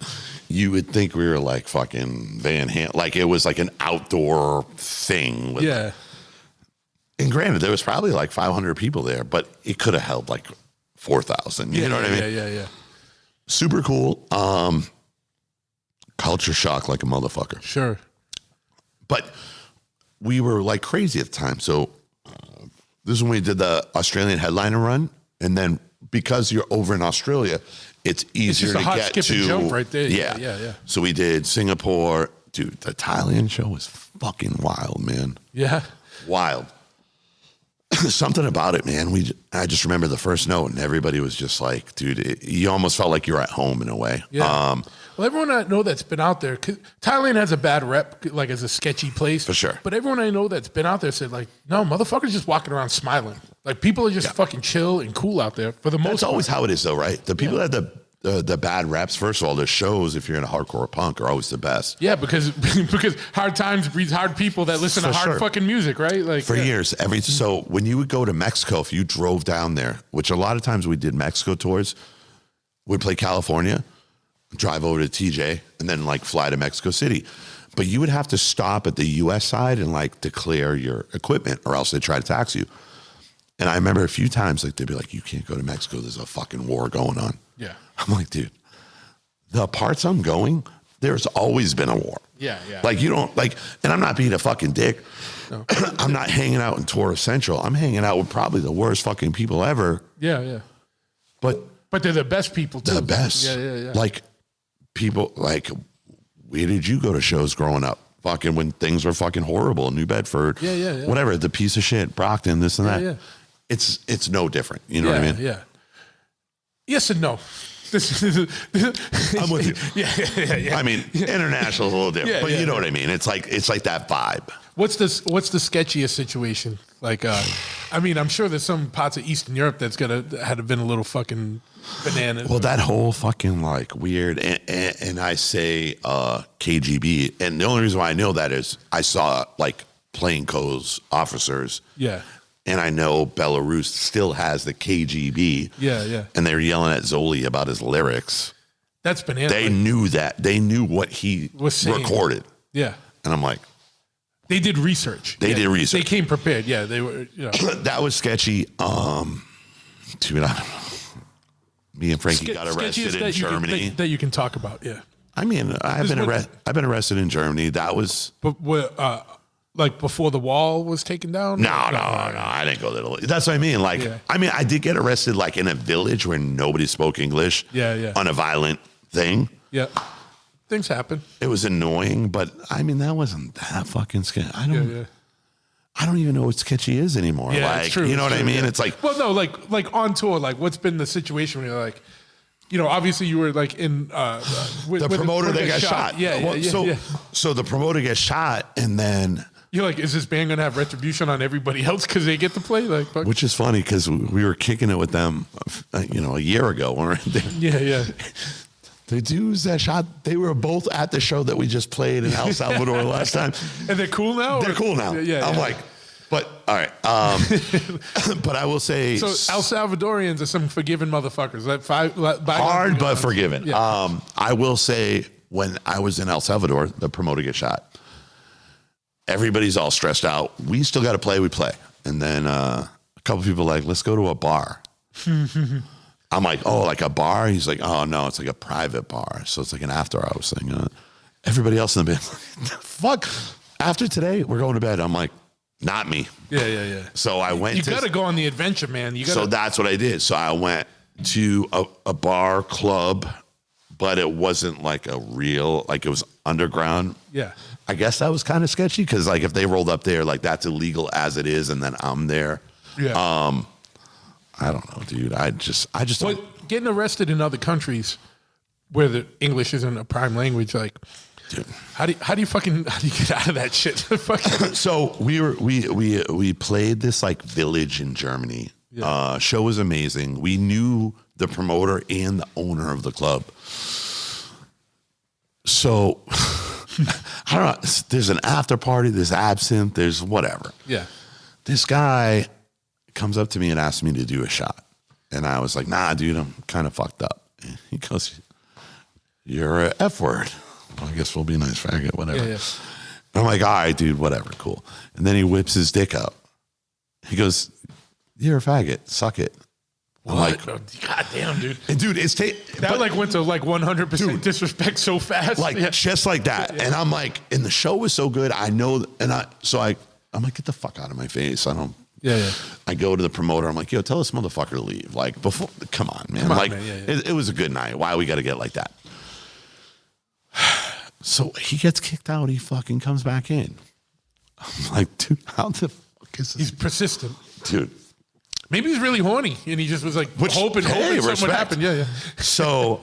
you would think we were like fucking Van Halen. Like it was like an outdoor thing. Yeah. And granted, there was probably like 500 people there, but it could have held like 4,000. You know what I mean? Yeah. Super cool. Culture shock like a motherfucker. Sure. But we were like crazy at the time. So this is when we did the Australian headliner run. And then because you're over in Australia, it's easier just a to hot get skip to. and jump right there. Yeah. Yeah. So we did Singapore. Dude, the Thailand show was fucking wild, man. Yeah. Wild. Something about it, man. I just remember the first note and everybody was just like, dude, you almost felt like you're at home in a way. Yeah. Well, everyone I know that's been out there, 'cause Thailand has a bad rep, like as a sketchy place. For sure. But everyone I know that's been out there said, like, no, motherfuckers just walking around smiling. Like, people are just fucking chill and cool out there for the most That's part. always how it is, though, right? The people that have the bad reps, first of all, the shows, if you're in a hardcore punk, are always the best. Yeah, because hard times breeds hard people that listen to For hard sure. fucking music, right? Like For years. So when you would go to Mexico, if you drove down there, which a lot of times we did Mexico tours, we'd play California, drive over to TJ, and then like fly to Mexico City. But you would have to stop at the US side and like declare your equipment or else they'd try to tax you. And I remember a few times like they'd be like, you can't go to Mexico, there's a fucking war going on. Yeah. I'm like, dude, the parts I'm going, there's always been a war. Yeah. Like you don't like, and I'm not being a fucking dick. No. I'm not hanging out in Torres Central. I'm hanging out with probably the worst fucking people ever. Yeah. But they're the best people too. the best. Yeah. Like people, like, where did you go to shows growing up? Fucking when things were fucking horrible, New Bedford. Yeah. Whatever, the piece of shit, Brockton, this and that. Yeah. It's no different. You know what I mean? Yeah. Yes and no. I'm with you. Yeah. I mean, international is a little different, but you know what I mean. It's like that vibe. What's the sketchiest situation? Like, I mean, I'm sure there's some parts of Eastern Europe that's had been a little fucking bananas. Well, that whole fucking like weird, and I say KGB, and the only reason why I know that is I saw like plainclothes officers. Yeah. And I know Belarus still has the KGB. Yeah. And they were yelling at Zoli about his lyrics. That's bananas. They knew that. They knew what he Was saying. recorded. Yeah. And I'm like, They did research. They did research. They came prepared. Yeah, they were. that was sketchy. Dude, I don't know. Me and Frankie got arrested in Germany. That you can talk about. Yeah. I mean, I've been arrested in Germany. That was. But like before the wall was taken down? No, I didn't go to That's what I mean. Like, I mean, I did get arrested like in a village where nobody spoke English. Yeah. On a violent thing. Yeah. Things happen. It was annoying, but I mean, that wasn't that fucking sketchy. I don't even know what sketchy is anymore. Yeah, like, it's true. you know it's what true, I mean? Yeah. It's like, well, no, like on tour, like what's been the situation where you're like, obviously you were like in the promoter that got shot. Yeah. So the promoter gets shot, and then you're like, is this band gonna have retribution on everybody else because they get to play? Like, fuck. Which is funny because we were kicking it with them, a year ago. Yeah. The dudes that shot, they were both at the show that we just played in El Salvador last time. And they're cool now? They're cool now. Yeah. I'm like, but all right. But I will say, so El Salvadorians are some forgiving motherfuckers. Hard but forgiven. Yeah. I will say, when I was in El Salvador, the promoter gets shot. Everybody's all stressed out. We still got to play. We play, and then a couple people like, let's go to a bar. I'm like, oh, like a bar? He's like, oh, no, it's like a private bar. So it's like an after hours thing. Everybody else in the band, fuck. After today, we're going to bed. I'm like, not me. Yeah. So I went You got to go on the adventure, man. So that's what I did. So I went to a bar club, but it wasn't like a real, like it was underground. Yeah. I guess that was kind of sketchy because like if they rolled up there, like that's illegal as it is, and then I'm there. Yeah. I don't know, dude. I just But getting arrested in other countries where the English isn't a prime language, like, dude, how do you get out of that shit? So we played this like village in Germany. Yeah. Show was amazing. We knew the promoter and the owner of the club. So I don't know. There's an after party. There's absinthe. There's whatever. Yeah. This guy comes up to me and asks me to do a shot. And I was like, nah, dude, I'm kind of fucked up. And he goes, you're a F word. Well, I guess we'll be a nice faggot, whatever. Yeah. And I'm like, all right, dude, whatever, cool. And then he whips his dick out. He goes, you're a faggot, suck it. I'm like, God damn, dude. and dude, That went to like 100% disrespect so fast. like just like that. Yeah. And I'm like, and the show was so good. I know, and I'm like, get the fuck out of my face. Yeah. I go to the promoter. I'm like, yo, tell this motherfucker to leave. Like, come on, man. Man. It was a good night. Why we got to get like that? So he gets kicked out. He fucking comes back in. I'm like, dude, how the fuck is this? He's persistent. Dude. Maybe he's really horny and he just was like hoping something would happen. Yeah. So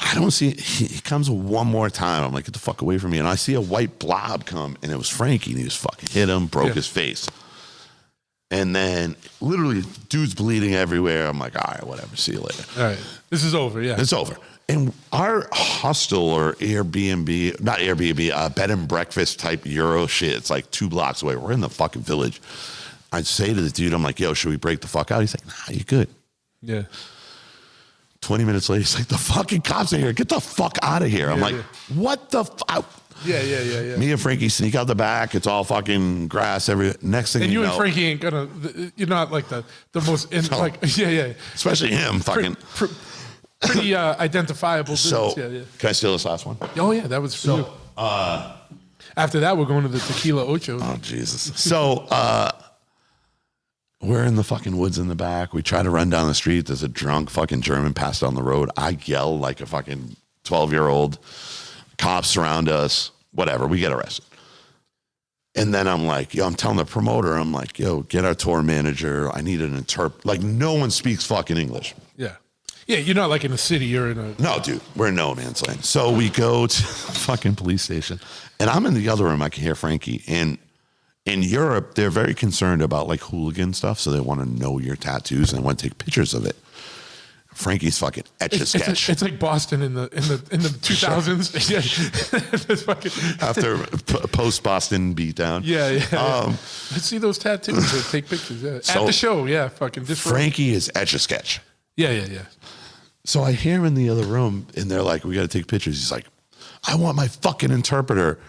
I don't see, he comes one more time. I'm like, get the fuck away from me. And I see a white blob come, and it was Frankie, and he just fucking hit him, broke his face. And then literally dude's bleeding everywhere. I'm like, all right, whatever. See you later. All right. This is over. Yeah. It's over. And our hostel or Airbnb, not Airbnb, bed and breakfast type Euro shit, it's like 2 blocks away. We're in the fucking village. I'd say to the dude, I'm like, yo, should we break the fuck out? He's like, nah, you good. Yeah. 20 minutes later, he's like, the fucking cops are here. Get the fuck out of here. I'm like, what the fuck? Yeah. Me and Frankie sneak out the back. It's all fucking grass. Next thing And you know. And Frankie ain't gonna, you're not like the most, like, yeah. Especially him, fucking. Pretty identifiable. So, Yeah. Can I steal this last one? Oh, yeah, that was for you. After that, we're going to the Tequila Ocho. Oh, Jesus. So, we're in the fucking woods in the back. We try to run down the street. There's a drunk fucking German passed down the road. I yell like a fucking 12-year-old. Cops surround us. Whatever. We get arrested. And then I'm like, yo, I'm telling the promoter, I'm like, yo, get our tour manager. I need an interpreter. Like, no one speaks fucking English. Yeah. Yeah, you're not like in a city. You're in a... No, dude. We're in no man's land. So we go to the fucking police station. And I'm in the other room. I can hear Frankie. And in Europe, they're very concerned about like hooligan stuff. So they want to know your tattoos and want to take pictures of it. Frankie's fucking etch-a-sketch. It's like Boston in the 2000s. Yeah. Fucking... After post-Boston beatdown. Yeah. Let's see those tattoos and take pictures. Yeah. So at the show, yeah. Fucking just Frankie is etch-a-sketch. Yeah. So I hear him in the other room, and they're like, we got to take pictures. He's like, I want my fucking interpreter.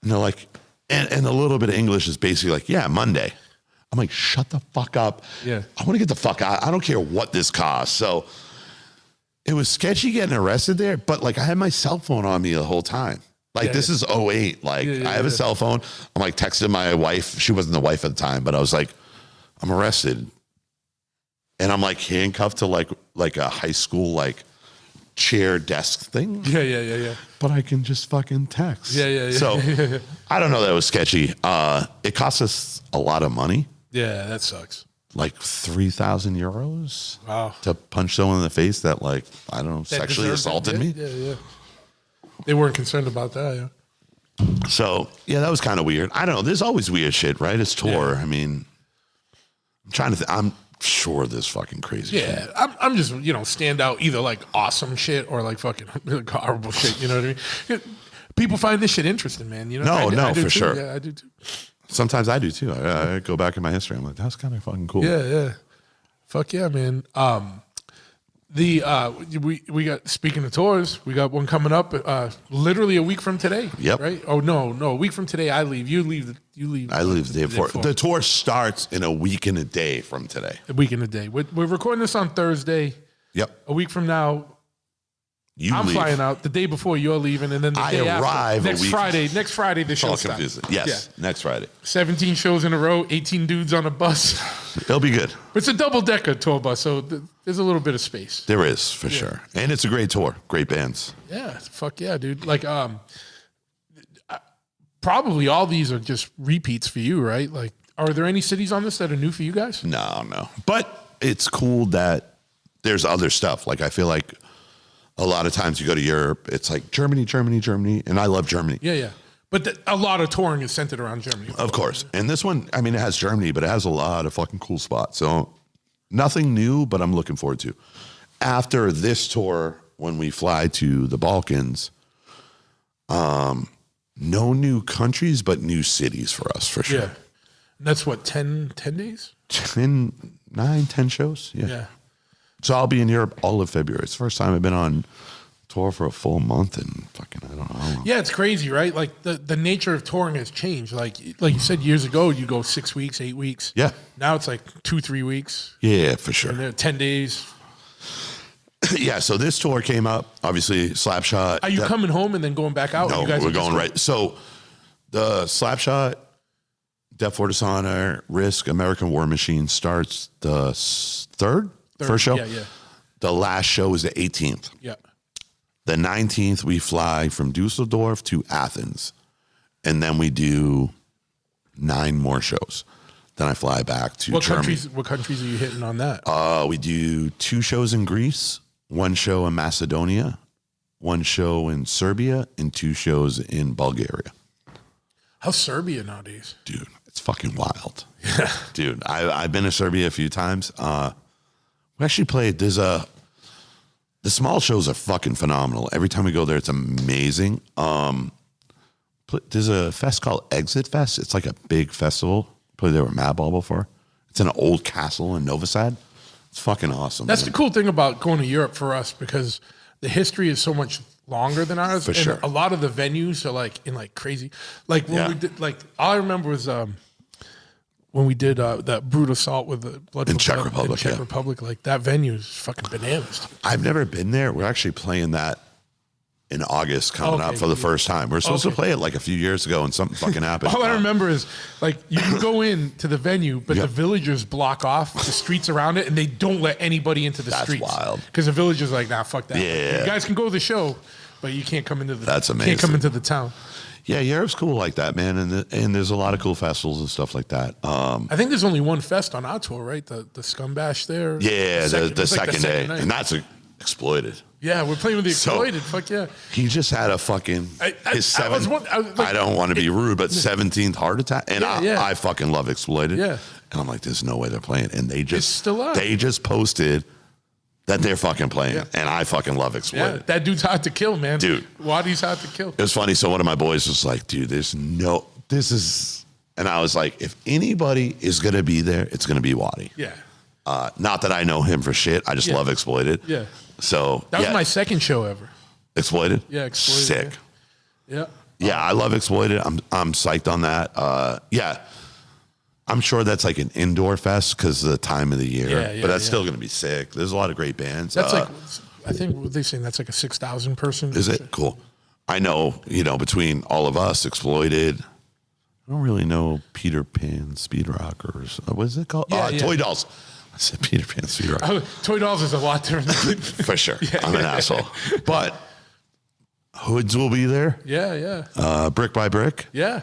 And they're like, and a little bit of English is basically like, yeah, Monday. I'm like, shut the fuck up. Yeah. I want to get the fuck out. I don't care what this costs. So it was sketchy getting arrested there, but like I had my cell phone on me the whole time. Like this is 08. Like I have a cell phone. I'm like texting my wife. She wasn't the wife at the time, but I was like, I'm arrested. And I'm like handcuffed to like a high school like chair desk thing. Yeah. But I can just fucking text. Yeah. So I don't know. That was sketchy. It cost us a lot of money. Yeah, that sucks. Like 3,000 euros. Wow. To punch someone in the face that like, I don't know, That sexually deserved it. assaulted me. Yeah. They weren't concerned about that, yeah. So yeah, that was kind of weird. I don't know. There's always weird shit, right? It's tour. Yeah. I mean, I'm trying to I'm sure there's fucking crazy shit. Yeah, I'm just, stand out either like awesome shit or like fucking like horrible shit, you know what I mean? People find this shit interesting, man. You know? I do for too. sure. Yeah, I do too. Sometimes I do too. I go back in my history. I'm like, that's kind of fucking cool. Yeah. Fuck yeah, man. We got, speaking of tours, we got one coming up literally a week from today. Yep. Right? Oh no, a week from today I leave. You leave. I leave the day before. The tour starts in a week and a day from today. A week and a day. We're recording this on Thursday. Yep. A week from now, I'm leave. flying out. The day before you're leaving, and then the day arrive after. a week. Next Friday, the show All starts. confusing. Yes, next Friday. 17 shows in a row, 18 dudes on a bus. It'll be good. It's a double-decker tour bus, so there's a little bit of space. There is, for sure. And it's a great tour. Great bands. Yeah, fuck yeah, dude. Like, probably all these are just repeats for you, right? Like, are there any cities on this that are new for you guys? No. But it's cool that there's other stuff. Like, I feel like a lot of times you go to Europe, it's like Germany, and I love Germany. Yeah. But a lot of touring is centered around Germany. Of course. And this one, I mean, it has Germany, but it has a lot of fucking cool spots. So nothing new, but I'm looking forward to. After this tour, when we fly to the Balkans, no new countries, but new cities for us, for sure. Yeah. And that's what, 10 days? 10 shows. Yeah. So I'll be in Europe all of February. It's the first time I've been on tour for a full month and fucking, I don't know. Yeah, it's crazy, right? Like the nature of touring has changed. Like you said years ago, you go 6 weeks, 8 weeks. Yeah. Now it's like 2-3 weeks. Yeah, for sure. And then 10 days. Yeah, so this tour came up, obviously Slapshot. Are you coming home and then going back out? No, you guys we're going right. So the Slapshot, Death for Dishonor, Risk, American War Machine starts the first show. Yeah. The last show is the 18th. Yeah. The 19th, we fly from Dusseldorf to Athens. And then we do 9 more shows. Then I fly back to Germany. What countries are you hitting on that? We do 2 shows in Greece, 1 show in Macedonia, 1 show in Serbia, and 2 shows in Bulgaria. How's Serbia nowadays? Dude, it's fucking wild. Yeah. Dude, I've been to Serbia a few times. We actually played, the small shows are fucking phenomenal. Every time we go there, it's amazing. There's a fest called Exit Fest. It's like a big festival. Played there with Madball before. It's in an old castle in Novi Sad. It's fucking awesome. That's the cool thing about going to Europe for us, because the history is so much longer than ours. For and sure. A lot of the venues are like in like crazy. Like when we did, like all I remember was when we did that brutal assault with the blood in Czech Republic. In Czech Republic, like that venue is fucking bananas. I've never been there. We're actually playing that in August coming up for the first time. We're supposed to play it like a few years ago and something fucking happened. All I remember is like you can go into the venue, but the villagers block off the streets around it and they don't let anybody into the streets. That's wild. Because the villagers are like, nah, fuck that. Yeah. You guys can go to the show, but you can't come into the That's amazing. Can't come into the town. Yeah, Europe's cool like that, man. And there's a lot of cool festivals and stuff like that. I think there's only one fest on our tour, right? The Scumbash there. Yeah, the second day. night. And that's Exploited. Yeah, we're playing with the Exploited. Fuck yeah. He just had a fucking I don't want to be rude, but 17th heart attack. And I fucking love Exploited. Yeah. And I'm like, there's no way they're playing. And they just still are. They just posted that they're fucking playing. Yeah. And I fucking love Exploited. Yeah, that dude's hard to kill, man. Dude. Wadi's hard to kill. It was funny. So one of my boys was like, dude, and I was like, if anybody is going to be there, it's going to be Wadi. Yeah. Not that I know him for shit. I just love Exploited. Yeah. So that was my second show ever. Exploited? Yeah, Exploited. Sick. Yeah. Yeah, I love Exploited. I'm psyched on that. Yeah. I'm sure that's like an indoor fest because of the time of the year. But that's still going to be sick. There's a lot of great bands. That's I think what they're saying, that's like a 6,000 person. Is it? Cool. I know, between all of us, Exploited. I don't really know Peter Pan Speed Rockers. What is it called? Toy Dolls. I said Peter Pan Speed Rockers. Toy Dolls is a lot different. For sure. I'm an asshole. But Hoods will be there. Yeah. Brick by Brick. Yeah.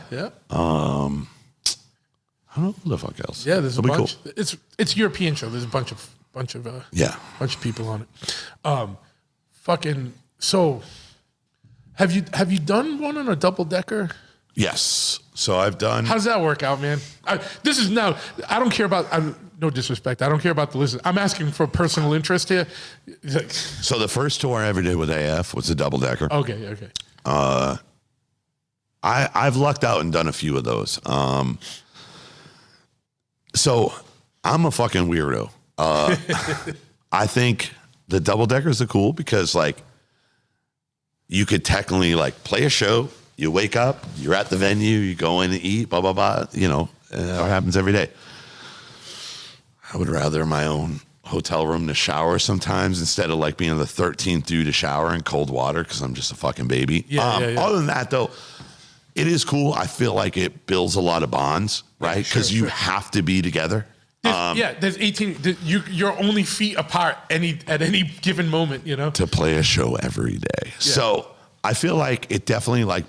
I don't know who the fuck else. Yeah, there's a It'll be bunch. Cool. It's a European show. There's a bunch of people on it. Fucking so. Have you done one on a double decker? Yes. So I've done. How does that work out, man? This is now. I don't care about. No disrespect. I don't care about the listen. I'm asking for personal interest here. So the first tour I ever did with AF was a double decker. Okay. I've lucked out and done a few of those. So I'm a fucking weirdo. I think the double deckers are cool because like you could technically like play a show. You wake up, you're at the venue, you go in and eat, blah, blah, blah. You know, it happens every day. I would rather my own hotel room to shower sometimes instead of like being the 13th dude to shower in cold water because I'm just a fucking baby. Other than that, though, it is cool. I feel like it builds a lot of bonds, right? Because you have to be together. There's 18. You're only feet apart at any given moment, you know? To play a show every day. Yeah. So I feel like it definitely like,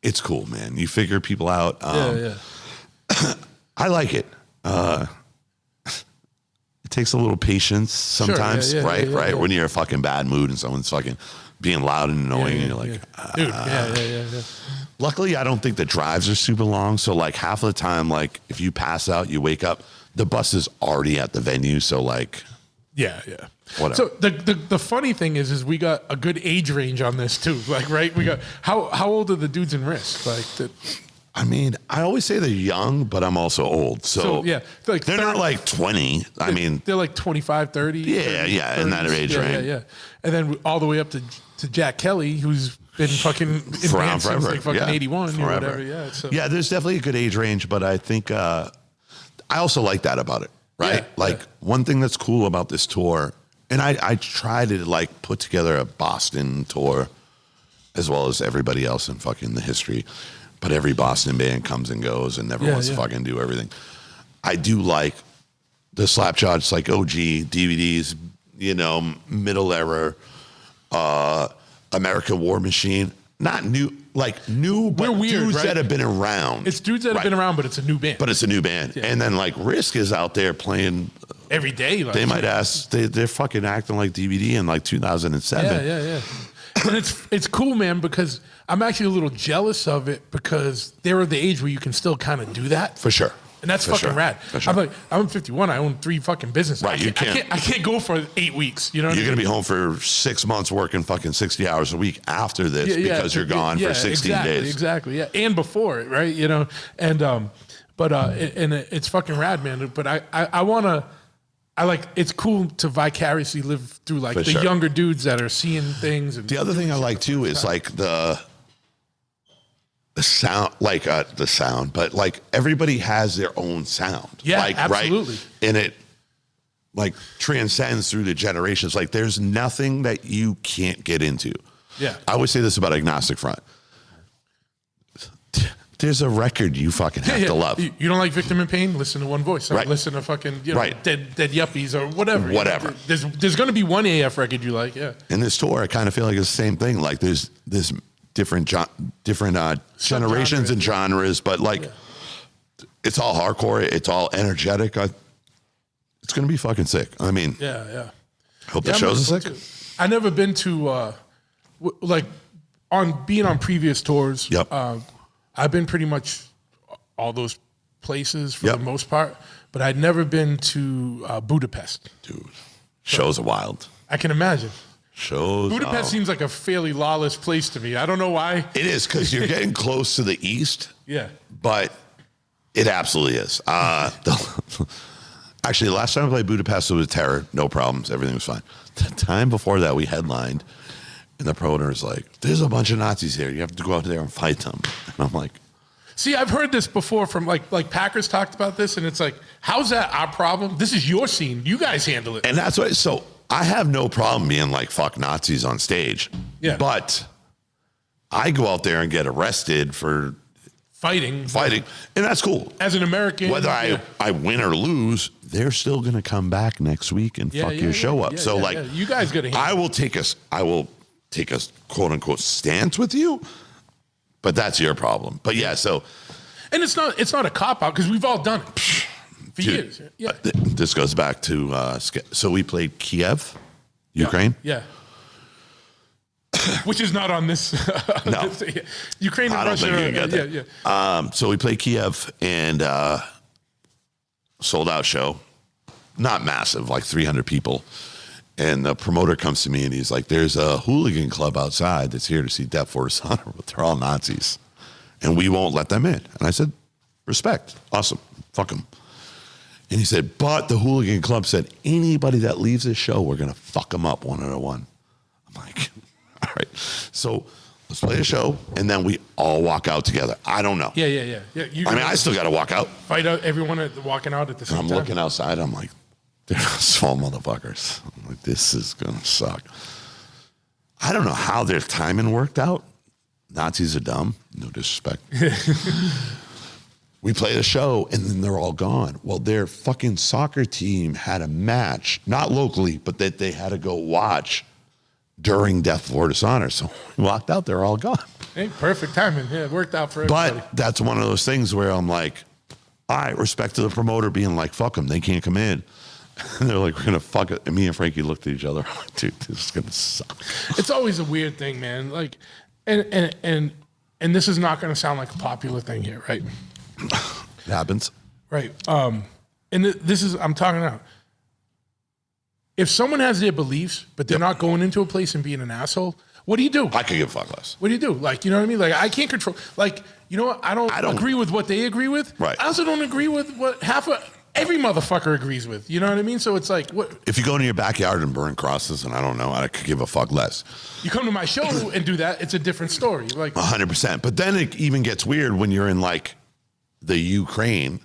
it's cool, man. You figure people out. I like it. It takes a little patience sometimes, right? Right. When you're in a fucking bad mood and someone's fucking being loud and annoying, and you're like, dude, yeah. Luckily, I don't think the drives are super long. So like half of the time, like if you pass out, you wake up, the bus is already at the venue. So like, whatever. So the funny thing is we got a good age range on this too. Like, right? We got how old are the dudes in Risk? Like, I mean, I always say they're young, but I'm also old. So like they're not like 20. I mean, they're like 25, 30. Yeah, 30s, in that age range. Yeah. And then all the way up to Jack Kelly, who's been fucking in band since like fucking 81 or whatever. Yeah. So. Yeah, there's definitely a good age range, but I think I also like that about it, right? One thing that's cool about this tour. And I try to like put together a Boston tour as well as everybody else in fucking the history. But every Boston band comes and goes and never wants to fucking do everything. I do like the Slapjaw, it's like OG DVDs, you know, middle era, American War Machine. Not new, like new, but dudes that have been around. It's dudes that have been around, but it's a new band. Yeah. And then like Risk is out there playing every day. Like, they might ask, they're fucking acting like DVD in like 2007. Yeah. And it's cool, man, because I'm actually a little jealous of it because they're at the age where you can still kind of do that. For sure. And that's fucking rad. Sure. I'm 51. I own 3 fucking businesses. Right, I can't go for 8 weeks. You know, you're gonna be home for 6 months working fucking 60 hours a week after this because you're gone for 16 days. Exactly. Yeah, and before it, right? You know, and it's fucking rad, man. But I wanna. I like it's cool to vicariously live through like the younger dudes that are seeing things. And the other thing I like too is like the sound, like the sound, but like everybody has their own sound. Yeah, like, absolutely. Right? And it like transcends through the generations. Like there's nothing that you can't get into. Yeah. I always say this about Agnostic Front. There's a record you fucking have to love. You don't like Victim in Pain? Listen to One Voice. Right. Listen to fucking Dead Yuppies or whatever. Whatever. There's going to be one AF record you like. Yeah. In this tour, I kind of feel like it's the same thing. Like there's this different generations and genres, but like it's all hardcore. It's all energetic. It's going to be fucking sick. I mean, hope the shows are sick. I've never been to like being on previous tours. Yep. I've been pretty much all those places for the most part, but I'd never been to Budapest. Dude, shows are wild. I can imagine. Budapest seems like a fairly lawless place to me. I don't know why. It is because you're getting close to the east. Yeah. But it absolutely is. Actually, last time I played Budapest, it was terror. No problems. Everything was fine. The time before that, we headlined. And the promoter is like, there's a bunch of Nazis here. You have to go out there and fight them. And I'm like, see, I've heard this before from like Packers talked about this. And it's like, how's that our problem? This is your scene. You guys handle it. And that's why. So I have no problem being like, fuck Nazis on stage. Yeah. But I go out there and get arrested for fighting. And that's cool. As an American. Whether I win or lose, they're still going to come back next week and fuck your show up. So you guys got to I will take a quote unquote stance with you, but that's your problem. But and it's not a cop out because we've all done it for years. Yeah. This goes back to so we played Kiev, Ukraine. Yeah. Which is not on this. No. Ukraine and I don't Russia. think you can get that. So we played Kiev and sold out show, not massive, like 300 people. And the promoter comes to me and he's like, there's a hooligan club outside that's here to see Death for Dishonor, but they're all Nazis. And we won't let them in. And I said, respect. Awesome. Fuck them. And he said, but the hooligan club said, anybody that leaves this show, we're going to fuck them up one at a one. I'm like, all right. So let's play a show, and then we all walk out together. I don't know. Yeah. I still got to walk out. Fight out everyone walking out at the same time. I'm looking outside. I'm like, they're small motherfuckers. I'm like, this is going to suck. I don't know how their timing worked out. Nazis are dumb. No disrespect. We played a show, and then they're all gone. Well, their fucking soccer team had a match, not locally, but that they had to go watch during Death Before Dishonor. So we walked out, they're all gone. Hey, perfect timing. Yeah, it worked out for everybody. But that's one of those things where I'm like, all right, respect to the promoter being like, fuck them, they can't come in. And they're like, we're going to fuck it. And me and Frankie looked at each other. I'm like, dude, this is going to suck. It's always a weird thing, man. Like, and this is not going to sound like a popular thing here, right? It happens. Right. And this is, I'm talking about. If someone has their beliefs, but they're not going into a place and being an asshole, what do you do? I could give a fuck less. What do you do? Like, you know what I mean? Like, I can't control. Like, you know what? I don't agree with what they agree with. Right. I also don't agree with what every motherfucker agrees with. You know what I mean? So it's like, what? If you go into your backyard and burn crosses, and I don't know, I could give a fuck less. You come to my show and do that, it's a different story. Like 100%. But then it even gets weird when you're in like the Ukraine.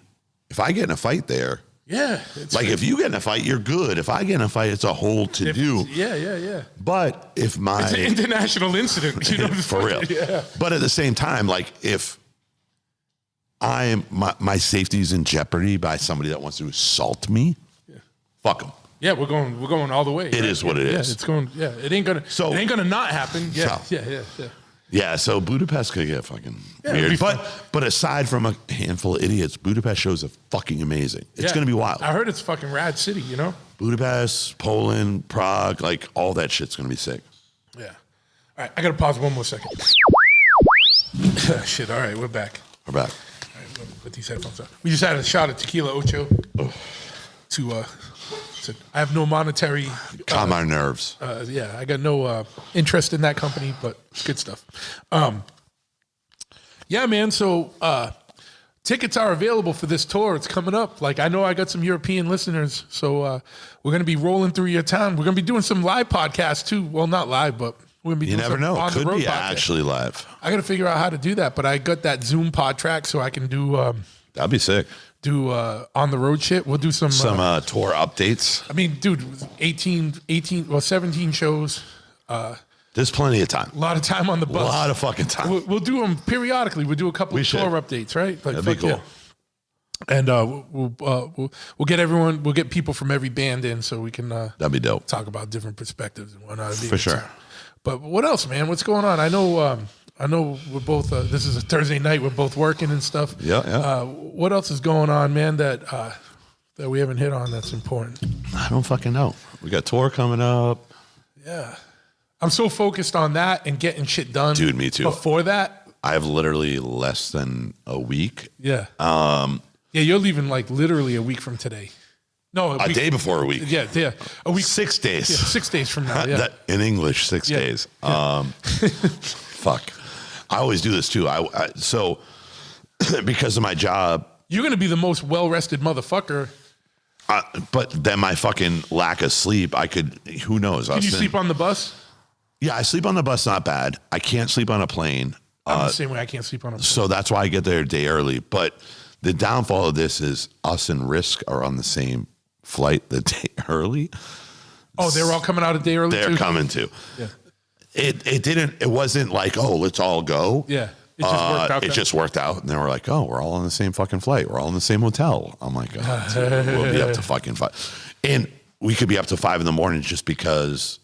If I get in a fight there, yeah, like if you get in a fight, you're good. If I get in a fight, it's a whole to do. Yeah. But if it's an international incident, you know, for real. Yeah. But at the same time, like if I am my safety is in jeopardy by somebody that wants to assault me, fuck them. Yeah, we're going all the way. It is what it is. It's going. Yeah, it ain't gonna not happen. Yeah, yeah. Yeah, so Budapest could get fucking weird. But aside from a handful of idiots, Budapest shows are fucking amazing. It's going to be wild. I heard it's fucking rad city, you know? Budapest, Poland, Prague, like all that shit's going to be sick. Yeah. All right, I got to pause one more second. Shit, all right, we're back. We're back. All right, we'll put these headphones on. We just had a shot of Tequila Ocho to I have no monetary... Calm our nerves. Yeah, I got no interest in that company, but good stuff. Yeah, man, so tickets are available for this tour. It's coming up. Like, I know I got some European listeners, so we're going to be rolling through your town. We're going to be doing some live podcasts, too. Well, not live, but we're going to be doing some know. on Could the road be podcast. Actually live. I got to figure out how to do that, but I got that Zoom pod track, so I can do... That'd be sick. Do on the road shit. We'll do some tour updates. I mean, dude, 17 shows. There's plenty of time. A lot of time on the bus. A lot of fucking time. We'll do them periodically. We'll do a couple of tour updates, right? Like, that'd be cool. Yeah. And we'll get everyone. We'll get people from every band in, so we can. That'd be dope. Talk about different perspectives and whatnot. For sure. But what else, man? What's going on? I know we're both. This is a Thursday night. We're both working and stuff. Yeah. What else is going on, man? That we haven't hit on. That's important. I don't fucking know. We got tour coming up. Yeah, I'm so focused on that and getting shit done. Dude, me too. Before that, I have literally less than a week. Yeah. Yeah, you're leaving like literally a week from today. No, a day before a week. Yeah. A week. 6 days. Yeah, 6 days from now. Yeah. In English, 6 days. Yeah. Fuck. I always do this too. So because of my job, you're going to be the most well-rested motherfucker. But then my fucking lack of sleep, who knows? Can you sleep on the bus? Yeah, I sleep on the bus, not bad. I can't sleep on a plane. I'm the same way. I can't sleep on a plane. So that's why I get there a day early. But the downfall of this is us and Risk are on the same flight the day early. Oh, they're all coming out a day early. They're coming too. Yeah. It wasn't like, oh, let's all go. Yeah. It just worked out. It just worked out. And then we're like, oh, we're all on the same fucking flight. We're all in the same hotel. I'm like, oh, dude, we'll be up to fucking 5. And we could be up to 5 in the morning just because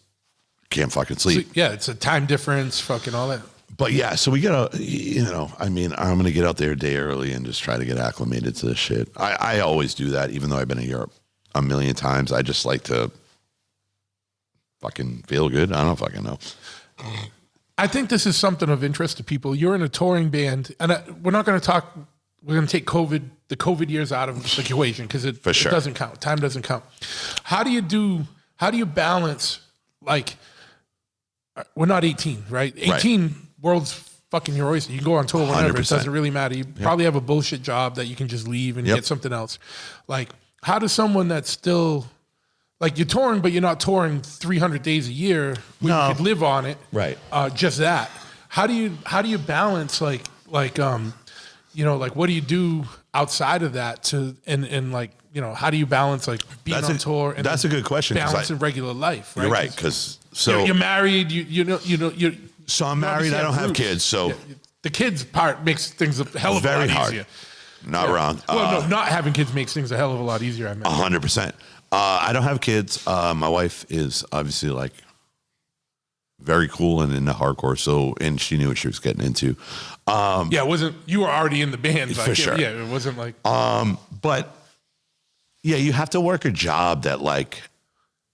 can't fucking sleep. Yeah, it's a time difference, fucking all that. But yeah, so we gotta, I'm going to get out there a day early and just try to get acclimated to this shit. I always do that, even though I've been in Europe a million times. I just like to fucking feel good. I don't fucking know. I think this is something of interest to people. You're in a touring band, and we're not going to talk. We're going to take the COVID years out of the equation because it doesn't count. Time doesn't count. How do you balance, like, we're not 18, right? 18, world's fucking your oyster. You can go on tour whenever. 100%. It doesn't really matter. You probably have a bullshit job that you can just leave and get something else. Like, How does someone that's still like you're touring, but you're not touring 300 days a year, where No. you could live on it, Right. Just that. How do you balance like what do you do outside of that and like how do you balance like being on tour and that's a good question. balancing regular life? Right? You're right, because so you're married. You're so I'm married. I don't have kids, so the kids part makes things a hell of a very lot hard. easier. Not wrong. Well, no, not having kids makes things a hell of a lot easier. I mean, 100%. I don't have kids. My wife is obviously like very cool and into hardcore. So, and she knew what she was getting into. it wasn't. You were already in the band, For sure. Yeah, it wasn't like. But yeah, you have to work a job that like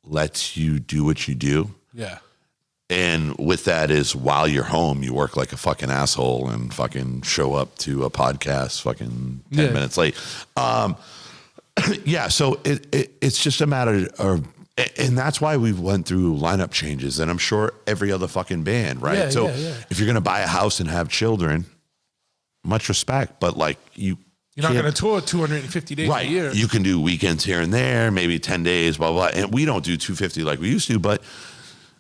lets you do what you do. Yeah. And with that is while you're home, you work like a fucking asshole and fucking show up to a podcast fucking 10 minutes late. Yeah, so it's just a matter of, and that's why we went through lineup changes, and I'm sure every other fucking band, right? Yeah, so yeah. if you're gonna buy a house and have children, much respect, but like you're not going to tour 250 days a year. You can do weekends here and there, maybe 10 days, blah, blah. And we don't do 250 like we used to, but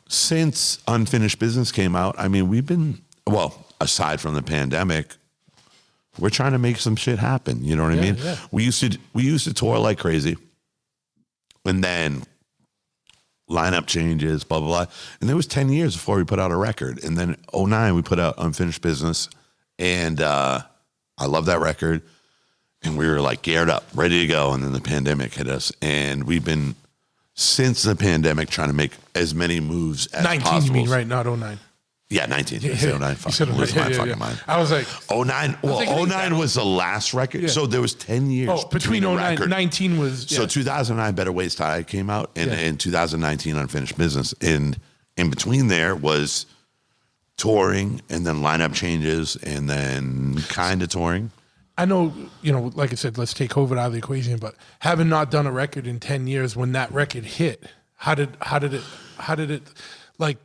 since Unfinished Business came out, I mean, we've been, well, aside from the pandemic, we're trying to make some shit happen. You know what I mean? Yeah. We used to tour like crazy, and then lineup changes, blah, blah, blah. And there was 10 years before we put out a record. And then 2009, we put out Unfinished Business. And I love that record. And we were like geared up, ready to go. And then the pandemic hit us. And we've been, since the pandemic, trying to make as many moves as 19, possible. you mean, right? Not 09. Yeah, 19. You said 09. You said Fucking lose my 09. fucking mind. I was like, 09. Well, 09 was the last record. Yeah. So there was 10 years between the 09, record. 19 was. So 2009, Better Ways to Die came out, and in 2019, Unfinished Business. And in between there was touring, and then lineup changes, and then kind of touring. I know, like I said, let's take COVID out of the equation, but having not done a record in 10 years, when that record hit, how did it, like,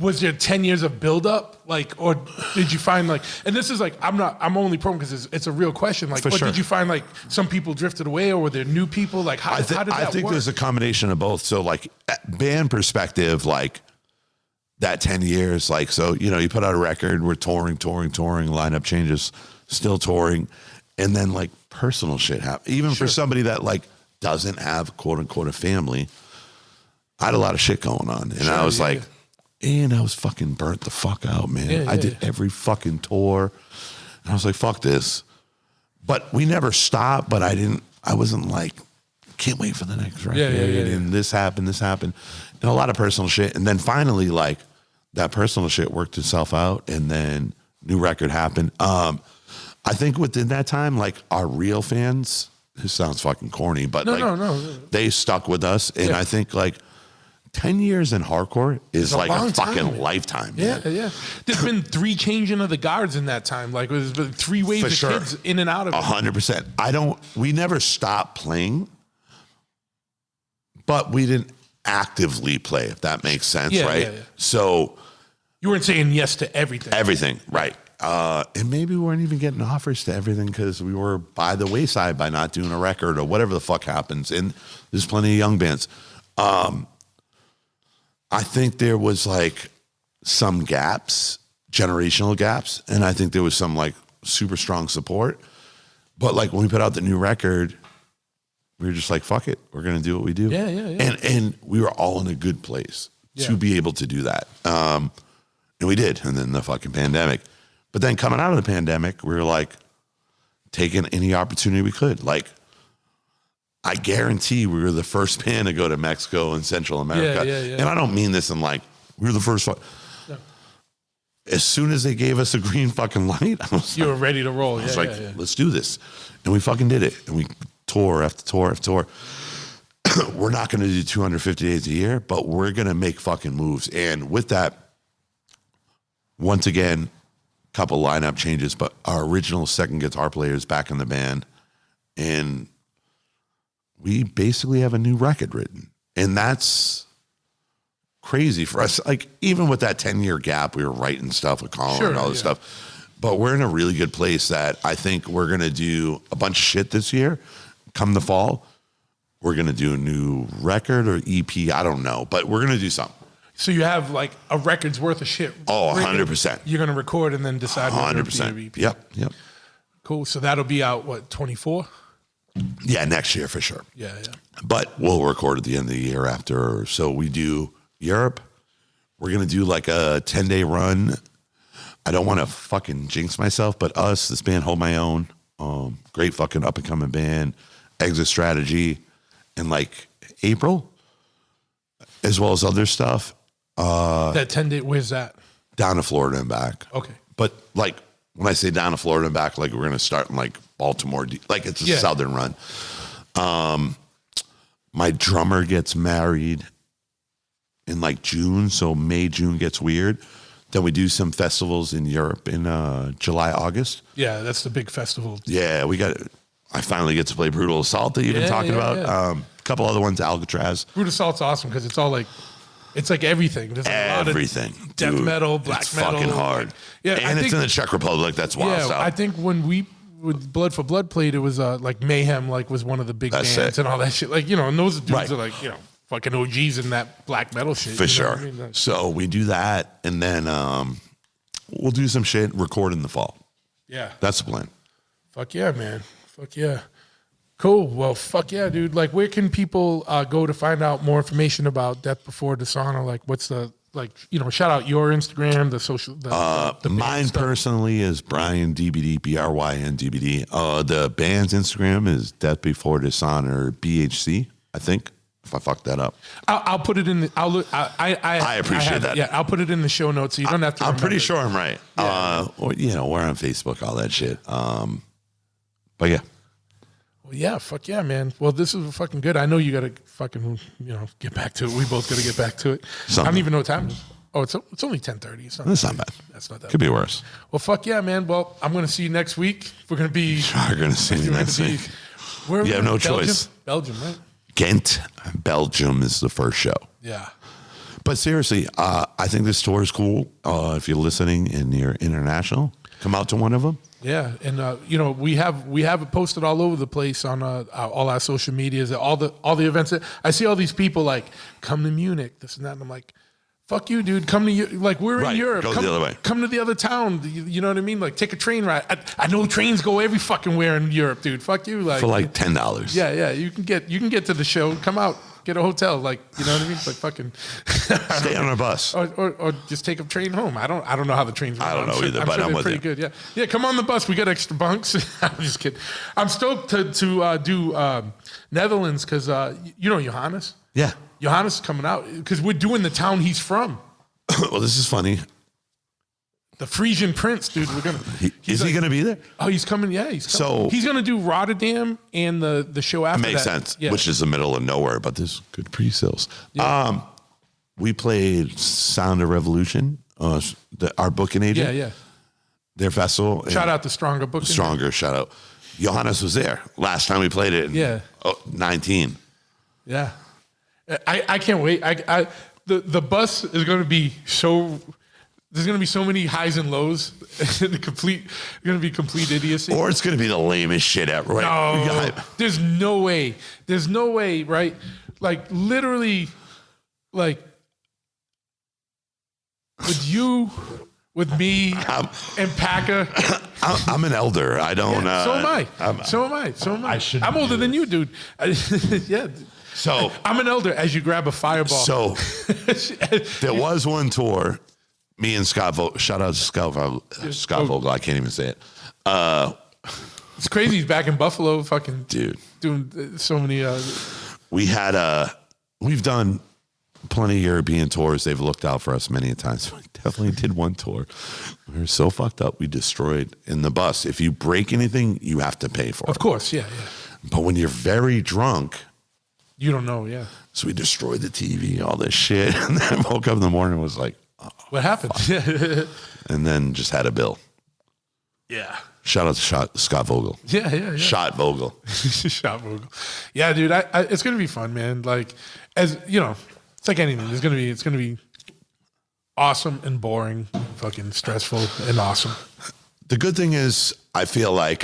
was there 10 years of buildup? Like, or did you find like, and this is like, I'm only prone because it's a real question. Like, For sure. did you find like some people drifted away, or were there new people? Like, how did that work? I think there's a combination of both. So like band perspective, like that 10 years, like, so, you put out a record, we're touring, lineup changes, still touring. And then like personal shit happened. Even for somebody that like doesn't have quote unquote a family, I had a lot of shit going on. And I was like, and I was fucking burnt the fuck out, man. I did every fucking tour. And I was like, fuck this. But we never stopped, but I wasn't like, can't wait for the next record. And this happened. And a lot of personal shit. And then finally, like that personal shit worked itself out. And then new record happened. I think within that time, like our real fans, this sounds fucking corny, but no. They stuck with us. And I think like 10 years in hardcore is like a fucking lifetime. Man. Yeah. There's been 3 changing of the guards in that time. Like there's been 3 waves of kids in and out of it. 100%. We never stopped playing, but we didn't actively play, if that makes sense, right? Yeah. So you weren't saying yes to everything. Everything, right. And maybe we weren't even getting offers to everything because we were by the wayside by not doing a record or whatever the fuck happens. And there's plenty of young bands. I think there was like some gaps, generational gaps. And I think there was some like super strong support. But like when we put out the new record, we were just like, fuck it. We're going to do what we do. Yeah. And we were all in a good place to be able to do that. And we did. And then the fucking pandemic. But then coming out of the pandemic, we were like taking any opportunity we could. Like, I guarantee we were the first band to go to Mexico and Central America. Yeah. And I don't mean this in like, we were the first one. No. As soon as they gave us a green fucking light, you were ready to roll. I was like, let's do this. And we fucking did it. And we tour after tour after tour. We're not going to do 250 days a year, but we're going to make fucking moves. And with that, once again, couple lineup changes, but our original second guitar player is back in the band, and we basically have a new record written, and that's crazy for us. Like even with that 10-year gap, we were writing stuff with Colin and all this stuff, but we're in a really good place that I think we're going to do a bunch of shit this year come the fall, We're going to do a new record or EP. I don't know, but we're going to do something. So you have like a record's worth of shit. Oh, written. 100%. You're going to record and then decide. 100%. Yep. Cool. So that'll be out, what, 24? Yeah, next year for sure. Yeah. But we'll record at the end of the year after. So we do Europe. We're going to do like a 10-day run. I don't want to fucking jinx myself, but this band Hold My Own, great fucking up-and-coming band, Exit Strategy, in like April, as well as other stuff. That 10-day, where's that? Down to Florida and back. Okay. But like when I say down to Florida and back, like we're going to start in like Baltimore, like it's a southern run. My drummer gets married in like June, so May, June gets weird. Then we do some festivals in Europe in July, August. Yeah, that's the big festival. Yeah, I finally get to play Brutal Assault that you've been talking about. Yeah. A couple other ones, Alcatraz. Brutal Assault's awesome because it's all like, it's like everything. There's a lot of death metal, black it's metal. Fucking hard. Yeah, and it's in the Czech Republic. That's wild. Yeah, I think when with Blood for Blood played, it was like Mayhem, like was one of the big bands and all that shit. Like, and those dudes are like, fucking OGs in that black metal shit. For sure. What I mean? So we do that, and then we'll do some shit, record in the fall. Yeah. That's the plan. Fuck yeah, man. Fuck yeah. Cool. Well, fuck yeah, dude. Like, where can people go to find out more information about Death Before Dishonor? Like, what's the, shout out your Instagram, the social, the mine personally is Bryan DBD, Bryn DBD. The band's Instagram is Death Before Dishonor BHC, I think. If I fucked that up, I'll put it in the. I'll look. I appreciate that. Yeah, I'll put it in the show notes so you don't have to. I'm pretty sure I'm right. Yeah. We're on Facebook, all that shit. But yeah. Well, yeah, fuck yeah, man. Well, this is fucking good. I know you got to fucking get back to it. We both got to get back to it. I don't even know what time it is. Oh, it's only 10:30. It's not bad. That's not that. Could be worse. Well, fuck yeah, man. Well, I'm gonna see you next week. We're gonna be. You're gonna see me next week. Where you have no choice. Belgium, right? Ghent, Belgium is the first show. Yeah. But seriously, I think this tour is cool. If you're listening and you're international, come out to one of them. Yeah, and we have it posted all over the place on all our social medias, all the events. I see all these people like come to Munich, this and that, and I'm like, fuck you, dude. Come to like we're in Europe. Go the other way. Come to the other town. You know what I mean? Like take a train ride. I know trains go every fucking where in Europe, dude. Fuck you. Like for like $10. Yeah. You can get to the show. Come out. Get a hotel, like you know what I mean. Like fucking stay on a bus, or just take a train home. I don't know how the trains. I don't know either, but I'm with pretty you. Good, yeah. Come on the bus. We got extra bunks. I'm just kidding. I'm stoked to do Netherlands because Johannes. Yeah, Johannes is coming out because we're doing the town he's from. Well, this is funny. The Frisian Prince, dude. We're gonna. Is he gonna be there? Oh, he's coming. Yeah, he's coming. So he's gonna do Rotterdam and the show after. Makes that. sense. Yeah. Which is the middle of nowhere, but there's good pre-sales. Yeah. We played Sound of Revolution. Our booking agent. Yeah. Their festival. Shout out to Stronger Booking. Stronger. Shout out. Johannes was there last time we played it. Yeah. 19. Yeah. I can't wait. The bus is going to be so. There's going to be so many highs and lows. Going to be complete idiocy. Or it's going to be the lamest shit ever. Right? No, there's no way. There's no way, right? Like literally, like with you, with me, and Paca. I'm an elder. I don't. So am I. So am I. I'm older than you, dude. Yeah. So I'm an elder as you grab a fireball. So there was one tour. Me and Scott Vogel, shout out to Scott Vogel. I can't even say it. It's crazy. He's back in Buffalo, fucking dude, doing so many. We've done plenty of European tours. They've looked out for us many times. We definitely did one tour. We were so fucked up. We destroyed in the bus. If you break anything, you have to pay for it. Of course, yeah. But when you're very drunk, you don't know, yeah. So we destroyed the TV, all this shit, and then woke up in the morning and was like, what happened? And then just had a bill. Yeah. Shout out to Scott Vogel. Yeah. Shot Vogel. Shot Vogel. Yeah, dude. It's gonna be fun, man. Like, as you know, it's like anything. It's gonna be awesome and boring, fucking stressful and awesome. The good thing is, I feel like,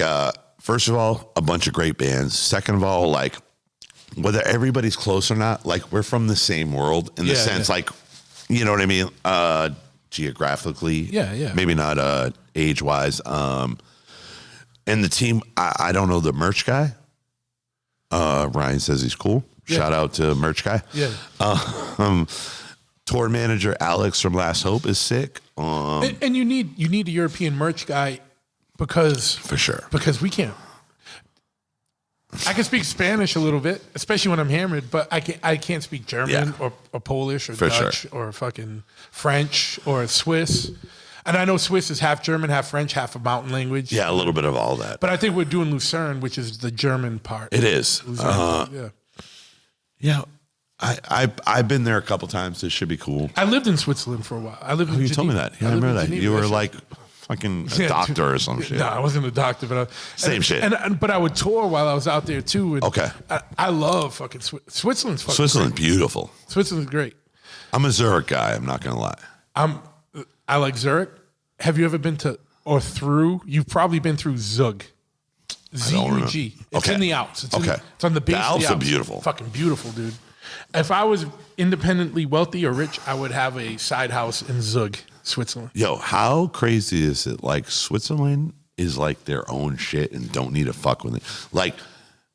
first of all, a bunch of great bands. Second of all, like, whether everybody's close or not, like we're from the same world in the sense, like, you know what I mean? Geographically. Yeah. Maybe not age wise. And the team, I don't know the merch guy. Ryan says he's cool. Shout out to merch guy. Yeah. Tour manager Alex from Last Hope is sick. And you need a European merch guy because For sure. Because we can't. I can speak Spanish a little bit, especially when I'm hammered, but I can't speak German or Polish or For Dutch or fucking French or Swiss. And I know Swiss is half German, half French, half a mountain language. Yeah, a little bit of all that. But I think we're doing Lucerne, which is the German part. It is. Yeah. Yeah. I've been there a couple times. This should be cool. I lived in Switzerland for a while. I lived in You Geneva. told me that. Yeah, I remember that. Geneva. You were That like fucking a doctor or some shit. No, I wasn't a doctor, but Same shit. But I would tour while I was out there too. And Okay. I love fucking Switzerland's fucking Switzerland, great. beautiful. Switzerland's great. I'm a Zurich guy. I'm not going to lie. I like Zurich. Have you ever been to or through? You've probably been through Zug. Z-U-G. It's Okay. in the Alps. It's Okay. it's on the base The of Alps the are Alps. beautiful. Fucking beautiful, dude. If I was independently wealthy or rich, I would have a side house in Zug, Switzerland. Yo, how crazy is it? Like Switzerland is like their own shit and don't need to fuck with it. Like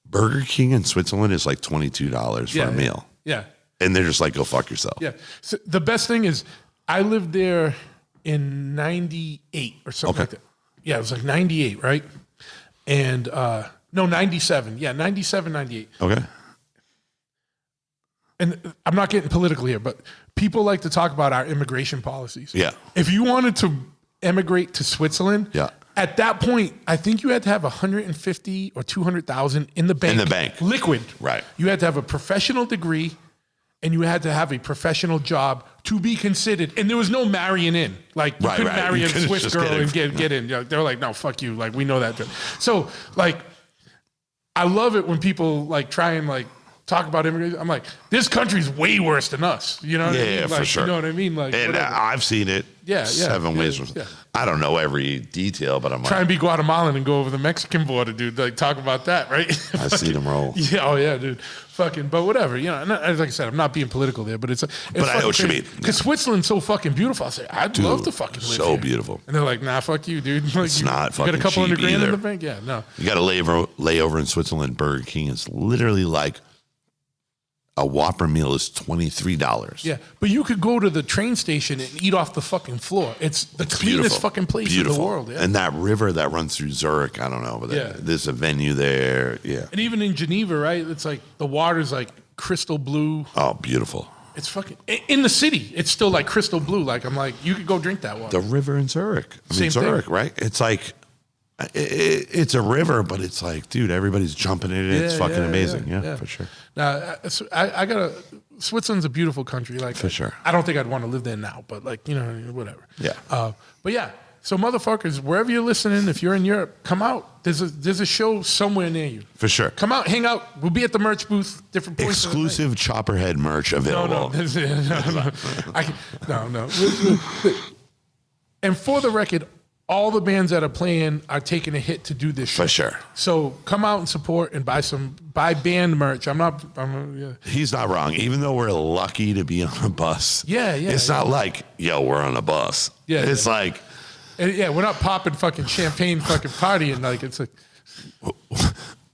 Burger King in Switzerland is like $22 for a meal. Yeah. And they're just like, go fuck yourself. Yeah. So the best thing is I lived there in 98 or something like that. Yeah, it was like 98, right? And no, 97. Yeah, 97, 98. Okay. And I'm not getting political here, but people like to talk about our immigration policies. Yeah. If you wanted to emigrate to Switzerland, Yeah. at that point, I think you had to have 150 or 200,000 in the bank. In the bank. Liquid. Right. You had to have a professional degree and you had to have a professional job to be considered. And there was no marrying in. Like, you couldn't marry You a couldn't Swiss just girl get in. and get in. You know, they're like, no, fuck you. Like, we know that. So, like, I love it when people, like, try and, like, talk about immigration. I'm like, this country's way worse than us. You know what I mean? Yeah, Like, for sure. You know what I mean? Like, And whatever. I've seen it seven ways. yeah. I don't know every detail, but I'm Try like, and be Guatemalan and go over the Mexican border, dude. Like, talk about that, right? I see them roll. Yeah, oh yeah, dude. Fucking, but whatever, you know. And as like I said, I'm not being political there, but it's But I know what you mean. Because Switzerland's so fucking beautiful. I say, I'd love to fucking live so here. beautiful. And they're like, nah, fuck you, dude. Like, It's you, not you fucking got a couple cheap $100,000 either. in the bank? Yeah, no. You got a layover in Switzerland. Burger King is literally like a Whopper meal is $23. Yeah, but you could go to the train station and eat off the fucking floor. It's the cleanest Beautiful. fucking place Beautiful. in the world. Yeah. And that river that runs through Zurich, I don't know, but Yeah. there's a venue there. Yeah. And even in Geneva, right? It's like the water's like crystal blue. Oh, beautiful. It's fucking in the city. It's still like crystal blue. Like I'm like, you could go drink that water. The river in Zurich. I mean, Same thing. Zurich, right? It's like, it's a river, but it's like, dude, everybody's jumping in it. It's fucking amazing. Yeah, for sure. Now, I got to. Switzerland's a beautiful country. Like For sure. I don't think I'd want to live there now, but like you know, whatever. Yeah. But yeah. So motherfuckers, wherever you're listening, if you're in Europe, come out. There's a show somewhere near you. For sure. Come out, hang out. We'll be at the merch booth. Different points. Exclusive Chopperhead merch available. No. And for the record, all the bands that are playing are taking a hit to do this shit. For sure. So come out and support and buy band merch. Yeah. He's not wrong. Even though we're lucky to be on a bus. Yeah. It's not like, yo, we're on a bus. Yeah, It's like, And yeah, we're not popping fucking champagne fucking partying. Like it's like,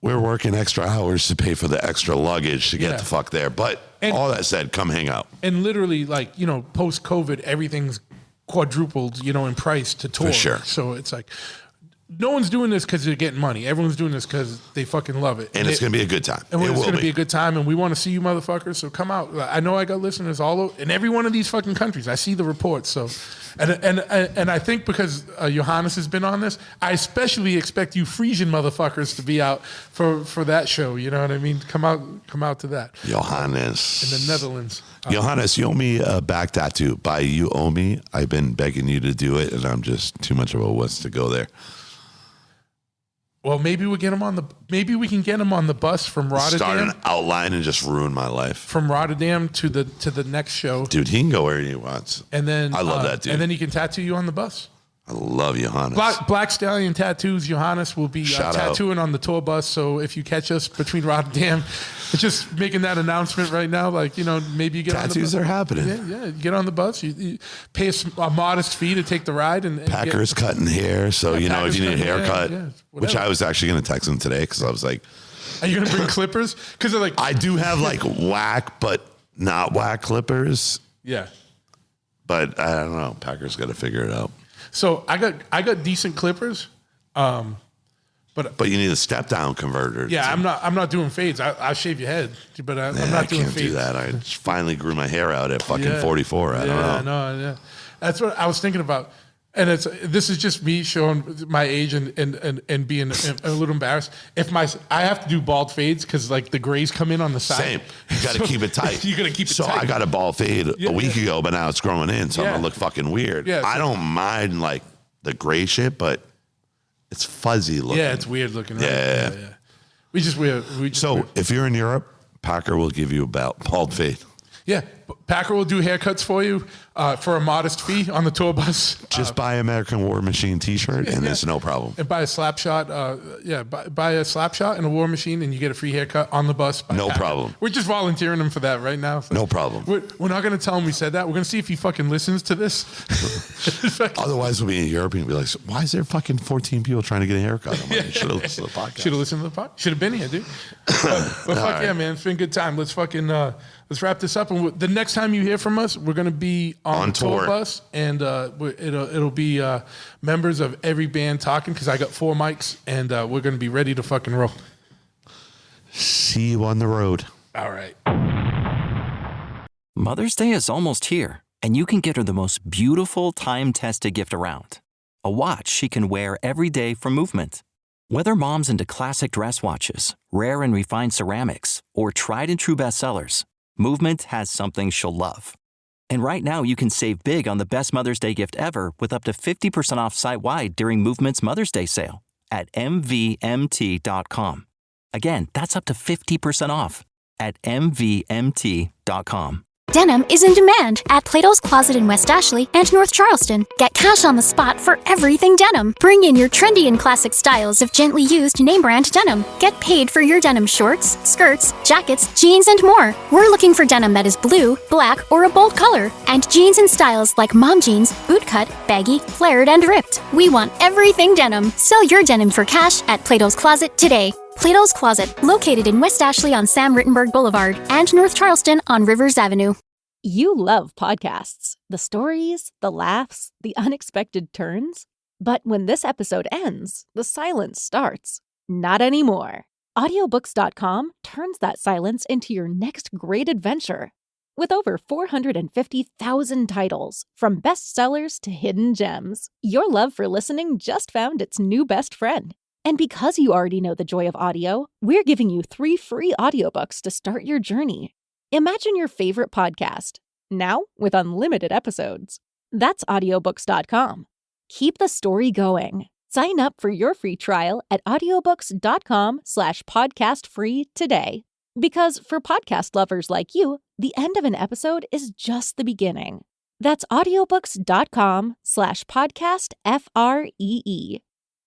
we're working extra hours to pay for the extra luggage to get Yeah. the fuck there. But And- all that said, come hang out. and literally like, you know, post COVID, everything's quadrupled, you know, in price to tour. For sure. So it's like, no one's doing this because they're getting money. Everyone's doing this because they fucking love it. And it's going to be a good time. And It it's will going to be a good time, and we want to see you motherfuckers. So come out. I know I got listeners all over in every one of these fucking countries. I see the reports. So, and I think because Johannes has been on this, I especially expect you Frisian motherfuckers to be out for that show. You know what I mean? Come out to that Johannes. in the Netherlands. Johannes, you owe me a back tattoo. By you owe me, I've been begging you to do it, and I'm just too much of a wuss to go there. Well, maybe we can get him on the bus from Start Rotterdam. an outline and just ruin my life. From Rotterdam to the next show, Dude, he can go where he wants. and then I love that dude. And then he can tattoo you on the bus. I love Johannes. Black Stallion Tattoos. Johannes will be tattooing on the tour bus. So if you catch us between Rotterdam, it's just making that announcement right now. Like, maybe you get Tattoos on the bus. are happening. Yeah, you get on the bus. You pay a modest fee to take the ride. And Packer's cutting hair. So, if you need a haircut, which I was actually going to text him today because I was like, are you going to bring clippers? Because they're like, I do have like whack, but not whack clippers. Yeah. But I don't know. Packer's got to figure it out. So I got decent clippers, but you need a step down converter. Yeah, I'm not doing fades. I shave your head, but I'm not doing fades. I can't do that. I finally grew my hair out at fucking 44. I don't know. Yeah, that's what I was thinking about. And this is just me showing my age and being a little embarrassed. I have to do bald fades because like the grays come in on the side. Same. You got to keep it tight. You got to keep it tight. So I got a bald fade a week ago, but now it's growing in, so I'm gonna look fucking weird. Yeah, I don't mind like the gray shit, but it's fuzzy looking. Yeah, it's weird looking. Right? Yeah. If you're in Europe, Packer will give you a bald fade. Yeah, Packer will do haircuts for you for a modest fee on the tour bus. Just buy American War Machine T-shirt and it's no problem. And buy a slap shot. Buy a slap shot and a War Machine, and you get a free haircut on the bus. No problem. We're just volunteering him for that right now. So no problem. We're not going to tell him we said that. We're going to see if he fucking listens to this. Otherwise, we'll be in Europe and be like, why is there fucking 14 people trying to get a haircut? I'm like, you should have listened to the podcast. Should have listened to the podcast. Should have been here, dude. But fuck yeah, man. It's been a good time. Let's fucking... let's wrap this up. And the next time you hear from us, we're going to be on tour bus, and it'll be members of every band talking because I got 4 mics, and we're going to be ready to fucking roll. See you on the road. All right. Mother's Day is almost here, and you can get her the most beautiful time-tested gift around. A watch she can wear every day from Movement. Whether mom's into classic dress watches, rare and refined ceramics, or tried and true bestsellers, Movement has something she'll love. And right now, you can save big on the best Mother's Day gift ever with up to 50% off site-wide during Movement's Mother's Day sale at MVMT.com. Again, that's up to 50% off at MVMT.com. Denim is in demand at Plato's Closet in West Ashley and North Charleston. Get cash on the spot for everything denim. Bring in your trendy and classic styles of gently used name brand denim. Get paid for your denim shorts, skirts, jackets, jeans, and more. We're looking for denim that is blue, black, or a bold color, and jeans in styles like mom jeans, bootcut, baggy, flared, and ripped. We want everything denim. Sell your denim for cash at Plato's Closet today. Plato's Closet, located in West Ashley on Sam Rittenberg Boulevard and North Charleston on Rivers Avenue. You love podcasts, the stories, the laughs, the unexpected turns. But when this episode ends, the silence starts. Not anymore. Audiobooks.com turns that silence into your next great adventure. With over 450,000 titles, from bestsellers to hidden gems, your love for listening just found its new best friend. And because you already know the joy of audio, we're giving you 3 free audiobooks to start your journey. Imagine your favorite podcast, now with unlimited episodes. That's audiobooks.com. Keep the story going. Sign up for your free trial at audiobooks.com/podcastfree today. Because for podcast lovers like you, the end of an episode is just the beginning. That's audiobooks.com/podcastfree.